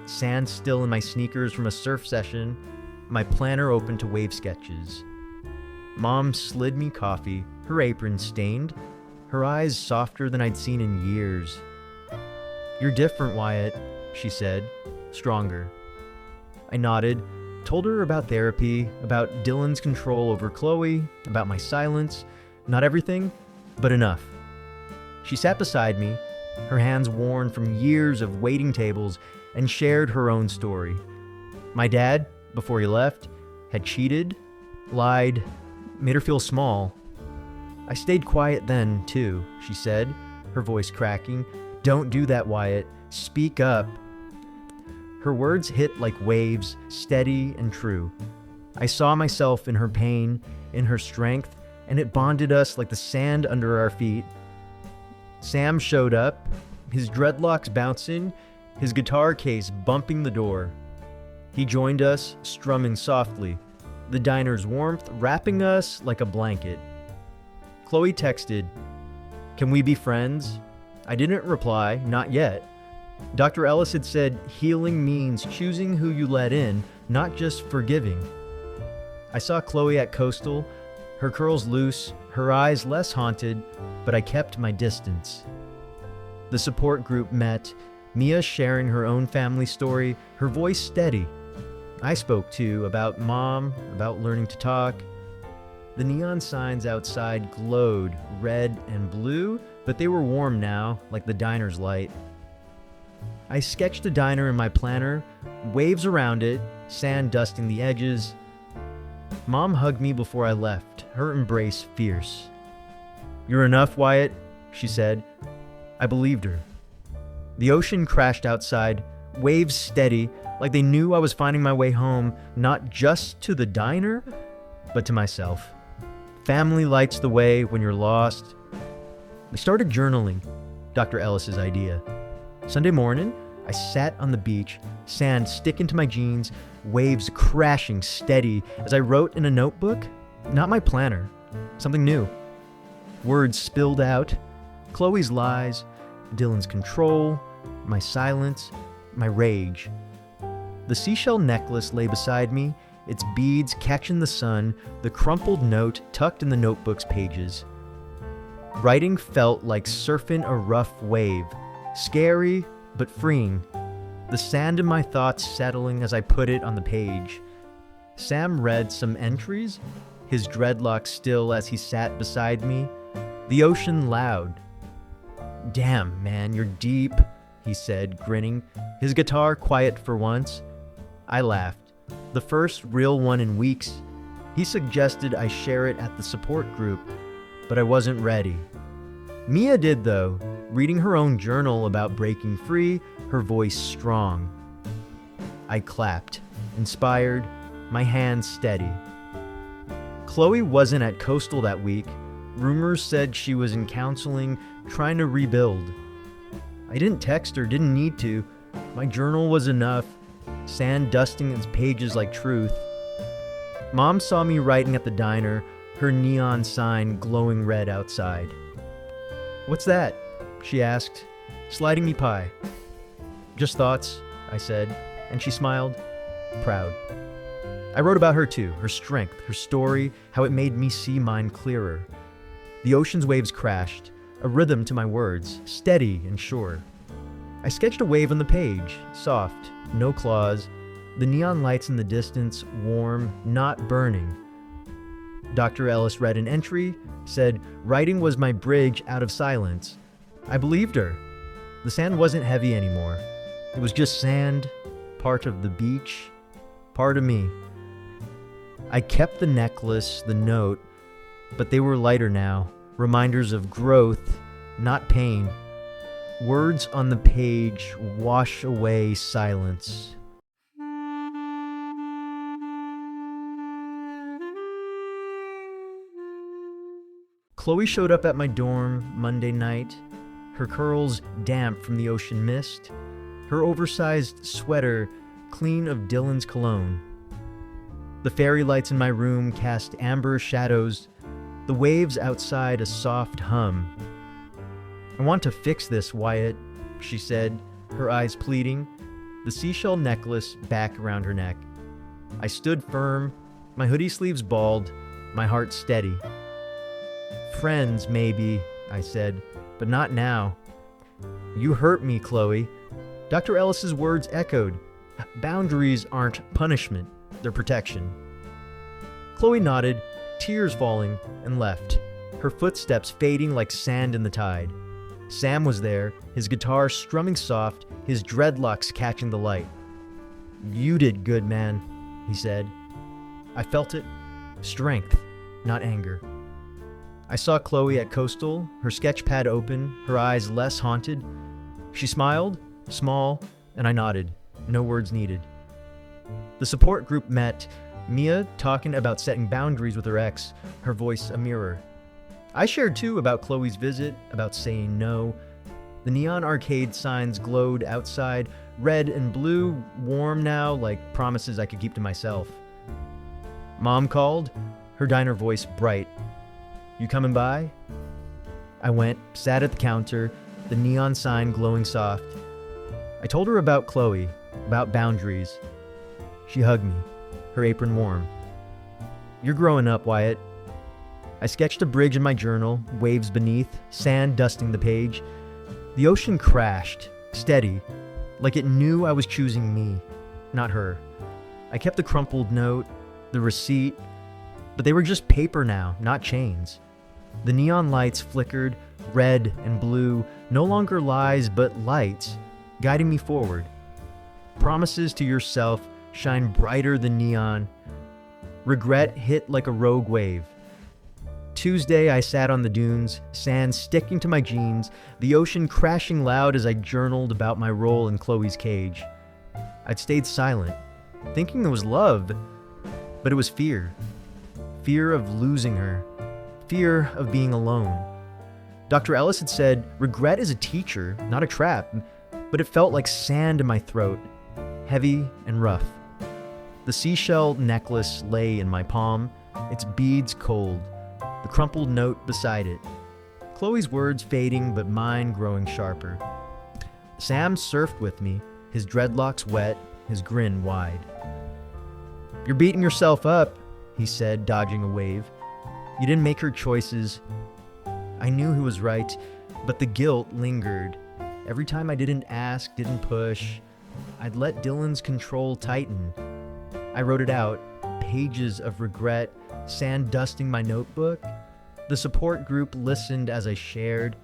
sand still in my sneakers from a surf session, my planner open to wave sketches. Mom slid me coffee, her apron stained, her eyes softer than I'd seen in years. "You're different, Wyatt," she said, stronger. I nodded, told her about therapy, about Dylan's control over Chloe, about my silence. Not everything, but enough. She sat beside me, her hands worn from years of waiting tables, and shared her own story. My dad, before he left, had cheated, lied, made her feel small. I stayed quiet then, too, she said, her voice cracking. "Don't do that, Wyatt. Speak up." Her words hit like waves, steady and true. I saw myself in her pain, in her strength, and it bonded us like the sand under our feet. Sam showed up, his dreadlocks bouncing, his guitar case bumping the door. He joined us, strumming softly, the diner's warmth wrapping us like a blanket. Chloe texted, "Can we be friends?" I didn't reply, not yet. Dr. Ellis had said healing means choosing who you let in, not just forgiving. I saw Chloe at Coastal, her curls loose, her eyes less haunted, but I kept my distance. The support group met, Mia sharing her own family story, her voice steady. I spoke too, about Mom, about learning to talk. The neon signs outside glowed, red and blue, but they were warm now, like the diner's light. I sketched a diner in my planner, waves around it, sand dusting the edges. Mom hugged me before I left, her embrace fierce. "You're enough, Wyatt," she said. I believed her. The ocean crashed outside, waves steady, like they knew I was finding my way home, not just to the diner, but to myself. Family lights the way when you're lost. I started journaling, Dr. Ellis's idea. Sunday morning, I sat on the beach, sand sticking to my jeans, waves crashing steady as I wrote in a notebook, not my planner, something new. Words spilled out, Chloe's lies, Dylan's control, my silence, my rage. The seashell necklace lay beside me, its beads catching the sun, the crumpled note tucked in the notebook's pages. Writing felt like surfing a rough wave, scary but freeing. The sand in my thoughts settling as I put it on the page. Sam read some entries, his dreadlocks still as he sat beside me. The ocean loud. "Damn, man, you're deep," he said, grinning, his guitar quiet for once. I laughed. The first real one in weeks. He suggested I share it at the support group, but I wasn't ready. Mia did, though, reading her own journal about breaking free, her voice strong. I clapped, inspired, my hands steady. Chloe wasn't at Coastal that week. Rumors said she was in counseling, trying to rebuild. I didn't text her, didn't need to. My journal was enough, sand dusting its pages like truth. Mom saw me writing at the diner, her neon sign glowing red outside. "What's that?" she asked, sliding me pie. "Just thoughts," I said, and she smiled, proud. I wrote about her too, her strength, her story, how it made me see mine clearer. The ocean's waves crashed, a rhythm to my words, steady and sure. I sketched a wave on the page, soft, no claws, the neon lights in the distance, warm, not burning. Dr. Ellis read an entry, said writing was my bridge out of silence. I believed her. The sand wasn't heavy anymore. It was just sand, part of the beach, part of me. I kept the necklace, the note, but they were lighter now, reminders of growth, not pain. Words on the page wash away silence. Chloe showed up at my dorm Monday night, her curls damp from the ocean mist, her oversized sweater clean of Dylan's cologne. The fairy lights in my room cast amber shadows, the waves outside a soft hum. I want to fix this, Wyatt, she said, her eyes pleading, the seashell necklace back around her neck. I stood firm, my hoodie sleeves balled, my heart steady. Friends, maybe, I said, but not now. You hurt me, Chloe. Dr. Ellis's words echoed. Boundaries aren't punishment, they're protection. Chloe nodded, tears falling, and left, her footsteps fading like sand in the tide. Sam was there, his guitar strumming soft, his dreadlocks catching the light. You did good, man, he said. I felt it. Strength, not anger. I saw Chloe at Coastal, her sketch pad open, her eyes less haunted. She smiled, small, and I nodded. No words needed. The support group met, Mia talking about setting boundaries with her ex, her voice a mirror. I shared too about Chloe's visit, about saying no. The neon arcade signs glowed outside, red and blue, warm now, like promises I could keep to myself. Mom called, her diner voice bright. You coming by? I went, sat at the counter, the neon sign glowing soft. I told her about Chloe, about boundaries. She hugged me, her apron warm. You're growing up, Wyatt. I sketched a bridge in my journal, waves beneath, sand dusting the page. The ocean crashed, steady, like it knew I was choosing me, not her. I kept the crumpled note, the receipt, but they were just paper now, not chains. The neon lights flickered, red and blue, no longer lies but lights, guiding me forward. Promises to yourself shine brighter than neon. Regret hit like a rogue wave. Tuesday, I sat on the dunes, sand sticking to my jeans, the ocean crashing loud as I journaled about my role in Chloe's cage. I'd stayed silent, thinking it was love, but it was fear. Fear of losing her. Fear of being alone. Dr. Ellis had said, regret is a teacher, not a trap, but it felt like sand in my throat, heavy and rough. The seashell necklace lay in my palm, its beads cold, the crumpled note beside it. Chloe's words fading, but mine growing sharper. Sam surfed with me, his dreadlocks wet, his grin wide. You're beating yourself up, he said, dodging a wave. You didn't make her choices. I knew he was right, but the guilt lingered. Every time I didn't ask, didn't push, I'd let Dylan's control tighten. I wrote it out, pages of regret, sand dusting my notebook. The support group listened as I shared,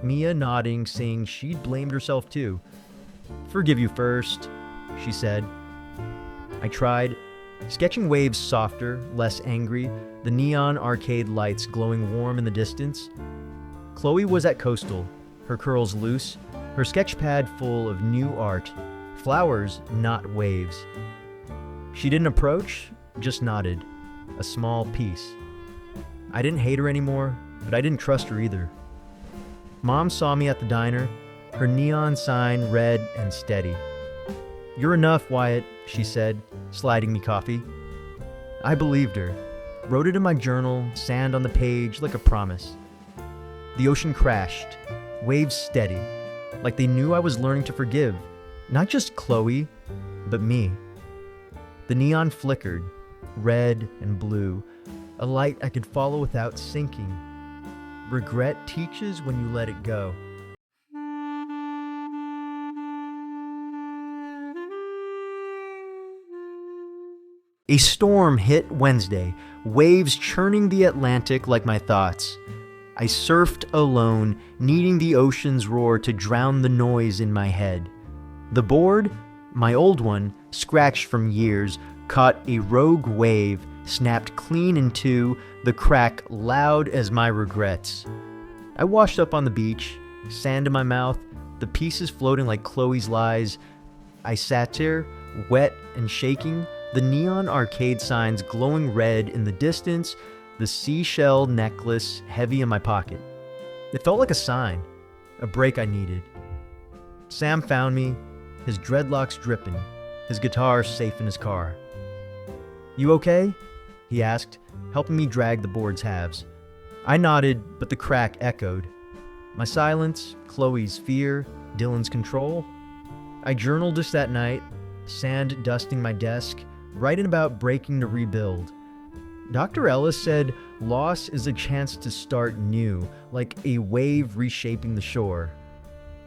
Mia nodding, saying she'd blamed herself too. Forgive you first, she said. I tried, sketching waves softer, less angry, the neon arcade lights glowing warm in the distance. Chloe was at Coastal, her curls loose, her sketch pad full of new art, flowers, not waves. She didn't approach, just nodded, a small piece. I didn't hate her anymore, but I didn't trust her either. Mom saw me at the diner, her neon sign red and steady. You're enough, Wyatt, she said, sliding me coffee. I believed her, wrote it in my journal, sand on the page like a promise. The ocean crashed, waves steady, like they knew I was learning to forgive, not just Chloe, but me. The neon flickered, red and blue, a light I could follow without sinking. Regret teaches when you let it go. A storm hit Wednesday, waves churning the Atlantic like my thoughts. I surfed alone, needing the ocean's roar to drown the noise in my head. The board, my old one, scratched from years, caught a rogue wave, snapped clean in two, the crack loud as my regrets. I washed up on the beach, sand in my mouth, the pieces floating like Chloe's lies. I sat there, wet and shaking, the neon arcade signs glowing red in the distance, the seashell necklace heavy in my pocket. It felt like a sign, a break I needed. Sam found me, his dreadlocks dripping, his guitar safe in his car. "You okay?" he asked, helping me drag the board's halves. I nodded, but the crack echoed. My silence, Chloe's fear, Dylan's control. I journaled just that night, sand dusting my desk, writing about breaking to rebuild. Dr. Ellis said loss is a chance to start new, like a wave reshaping the shore.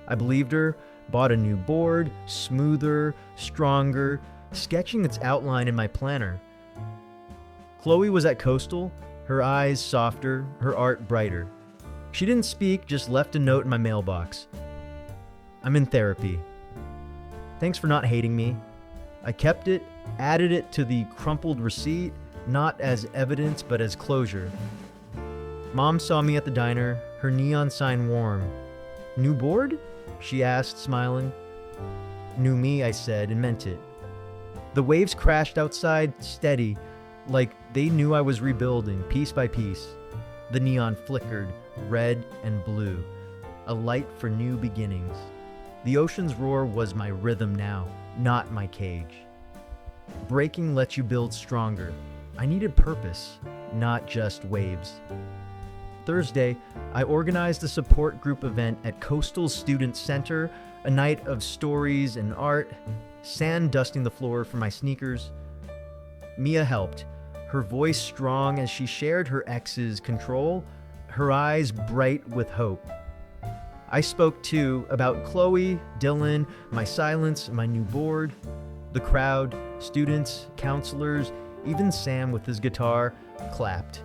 I believed her, bought a new board, smoother, stronger, sketching its outline in my planner. Chloe was at Coastal, her eyes softer, her art brighter. She didn't speak, just left a note in my mailbox. "I'm in therapy. Thanks for not hating me." I kept it, added it to the crumpled receipt, not as evidence but as closure. Mom saw me at the diner, her neon sign warm. "New board?" she asked, smiling. "New me," I said, and meant it. The waves crashed outside, steady, like they knew I was rebuilding, piece by piece. The neon flickered, red and blue, a light for new beginnings. The ocean's roar was my rhythm now, not my cage. Breaking lets you build stronger. I needed purpose, not just waves. Thursday, I organized a support group event at Coastal Student Center, a night of stories and art, sand dusting the floor for my sneakers. Mia helped, her voice strong as she shared her ex's control, her eyes bright with hope. I spoke too about Chloe, Dylan, my silence, my new board. The crowd, students, counselors, even Sam with his guitar, clapped,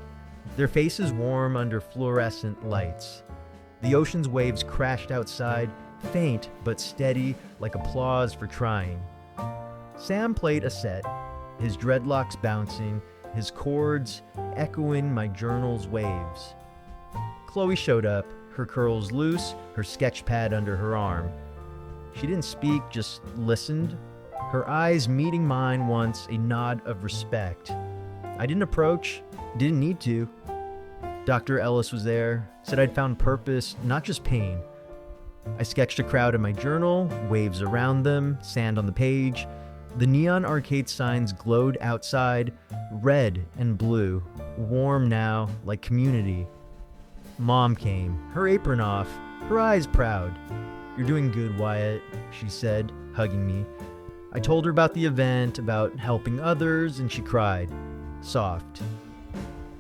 their faces warm under fluorescent lights. The ocean's waves crashed outside, faint but steady, like applause for trying. Sam played a set, his dreadlocks bouncing, his chords echoing my journal's waves. Chloe showed up, her curls loose, her sketch pad under her arm. She didn't speak, just listened, her eyes meeting mine once, a nod of respect. I didn't approach, didn't need to. Dr. Ellis was there, said I'd found purpose, not just pain. I sketched a crowd in my journal, waves around them, sand on the page. The neon arcade signs glowed outside, red and blue, warm now, like community. Mom came, her apron off, her eyes proud. "You're doing good, Wyatt," she said, hugging me. I told her about the event, about helping others, and she cried, soft.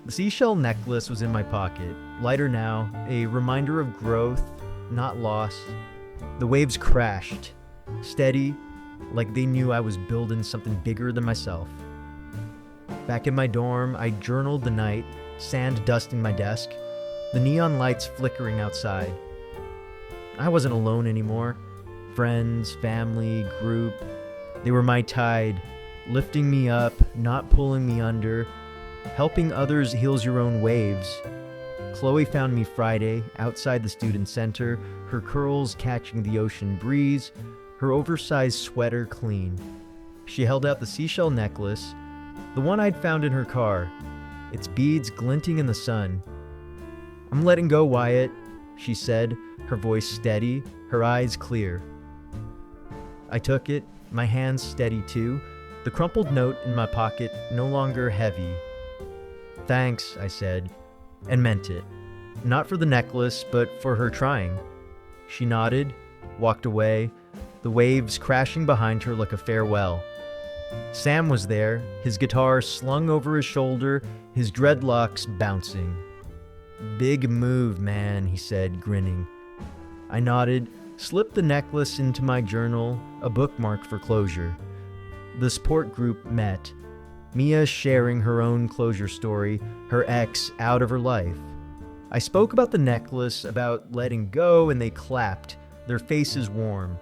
The seashell necklace was in my pocket, lighter now, a reminder of growth, not loss. The waves crashed, steady, like they knew I was building something bigger than myself. Back in my dorm, I journaled the night, sand dusting my desk, the neon lights flickering outside. I wasn't alone anymore. Friends, family, group, they were my tide, lifting me up, not pulling me under. Helping others heals your own waves. Chloe found me Friday, outside the student center, her curls catching the ocean breeze, her oversized sweater clean. She held out the seashell necklace, the one I'd found in her car, its beads glinting in the sun. "I'm letting go, Wyatt," she said, her voice steady, her eyes clear. I took it, my hands steady too, the crumpled note in my pocket no longer heavy. "Thanks," I said, and meant it. Not for the necklace, but for her trying. She nodded, walked away, the waves crashing behind her like a farewell. Sam was there, his guitar slung over his shoulder, his dreadlocks bouncing. "Big move, man," he said, grinning. I nodded, slipped the necklace into my journal, a bookmark for closure. The support group met. Mia sharing her own closure story, her ex out of her life. I spoke about the necklace, about letting go, and they clapped, their faces warm.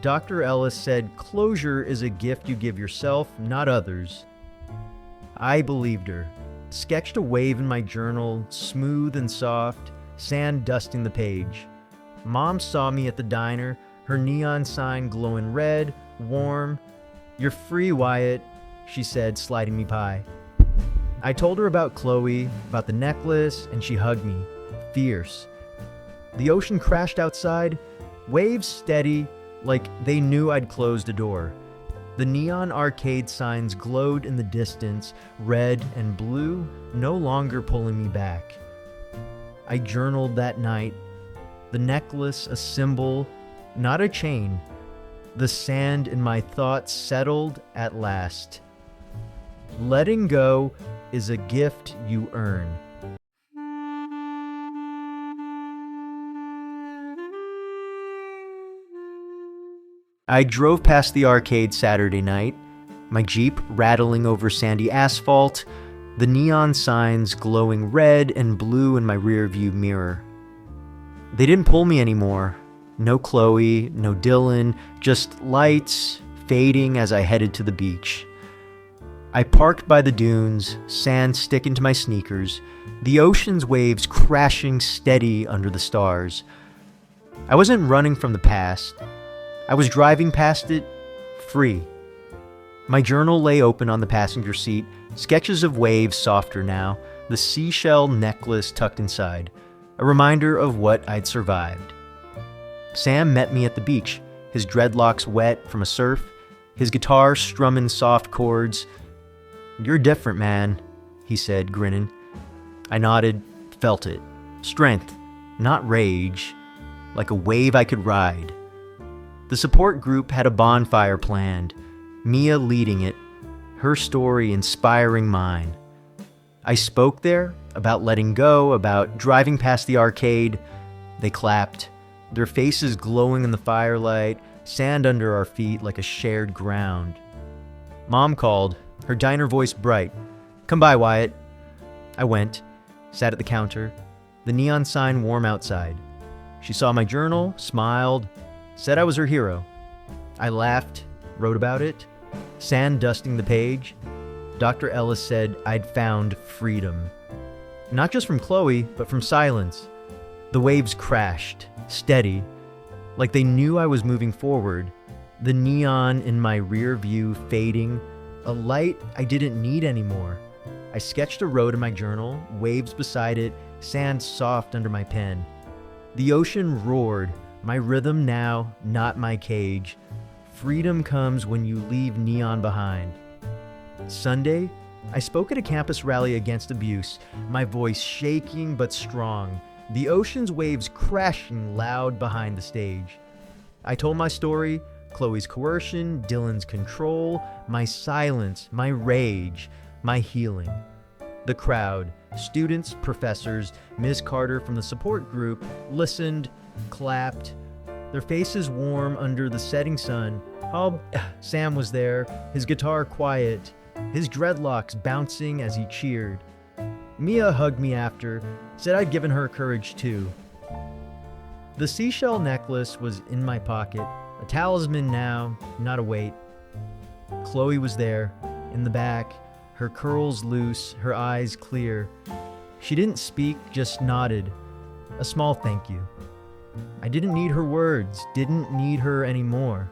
Dr. Ellis said closure is a gift you give yourself, not others. I believed her. Sketched a wave in my journal, smooth and soft, sand dusting the page. Mom saw me at the diner, her neon sign glowing red, warm. "You're free, Wyatt," she said, sliding me pie. I told her about Chloe, about the necklace, and she hugged me, fierce. The ocean crashed outside, waves steady, like they knew I'd closed a door. The neon arcade signs glowed in the distance, red and blue, no longer pulling me back. I journaled that night. The necklace, a symbol, not a chain. The sand in my thoughts settled at last. Letting go is a gift you earn. I drove past the arcade Saturday night, my Jeep rattling over sandy asphalt, the neon signs glowing red and blue in my rearview mirror. They didn't pull me anymore. No Chloe, no Dylan, just lights fading as I headed to the beach. I parked by the dunes, sand sticking to my sneakers, the ocean's waves crashing steady under the stars. I wasn't running from the past. I was driving past it, free. My journal lay open on the passenger seat, sketches of waves softer now, the seashell necklace tucked inside, a reminder of what I'd survived. Sam met me at the beach, his dreadlocks wet from a surf, his guitar strumming soft chords. "You're different, man," he said, grinning. I nodded, felt it. Strength, not rage, like a wave I could ride. The support group had a bonfire planned, Mia leading it, her story inspiring mine. I spoke there about letting go, about driving past the arcade. They clapped, their faces glowing in the firelight, sand under our feet like a shared ground. Mom called, her diner voice bright. "Come by, Wyatt." I went, sat at the counter, the neon sign warm outside. She saw my journal, smiled, said I was her hero. I laughed, wrote about it, sand dusting the page. Dr. Ellis said I'd found freedom. Not just from Chloe, but from silence. The waves crashed, steady, like they knew I was moving forward. The neon in my rear view fading, a light I didn't need anymore. I sketched a road in my journal, waves beside it, sand soft under my pen. The ocean roared, my rhythm now, not my cage. Freedom comes when you leave neon behind. Sunday, I spoke at a campus rally against abuse, my voice shaking but strong, the ocean's waves crashing loud behind the stage. I told my story, Chloe's coercion, Dylan's control, my silence, my rage, my healing. The crowd, students, professors, Ms. Carter from the support group, listened, clapped, their faces warm under the setting sun. Sam was there, his guitar quiet, his dreadlocks bouncing as he cheered. Mia hugged me after, said I'd given her courage too. The seashell necklace was in my pocket, a talisman now, not a weight. Chloe was there, in the back, her curls loose, her eyes clear. She didn't speak, just nodded, a small thank you. I didn't need her words, didn't need her anymore.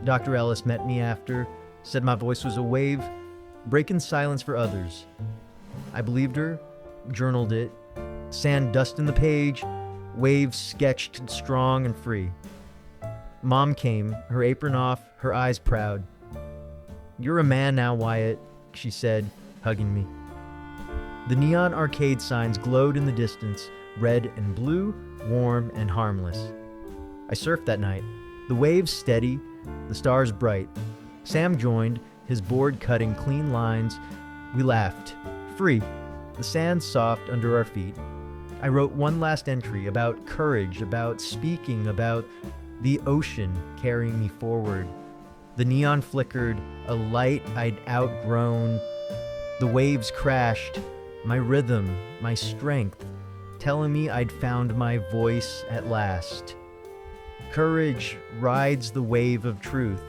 Dr. Ellis met me after, said my voice was a wave, breaking silence for others. I believed her, journaled it, sand dust in the page, waves sketched strong and free. Mom came, her apron off, her eyes proud. "You're a man now, Wyatt," she said, hugging me. The neon arcade signs glowed in the distance, red and blue, warm and harmless. I surfed that night, The waves steady, the stars bright. Sam joined, his board cutting clean lines. We laughed, free, the sand soft under our feet. I wrote one last entry about courage, about speaking, about the ocean carrying me forward. The neon flickered, a light I'd outgrown. The waves crashed, my rhythm, my strength, telling me I'd found my voice at last. Courage rides the wave of truth.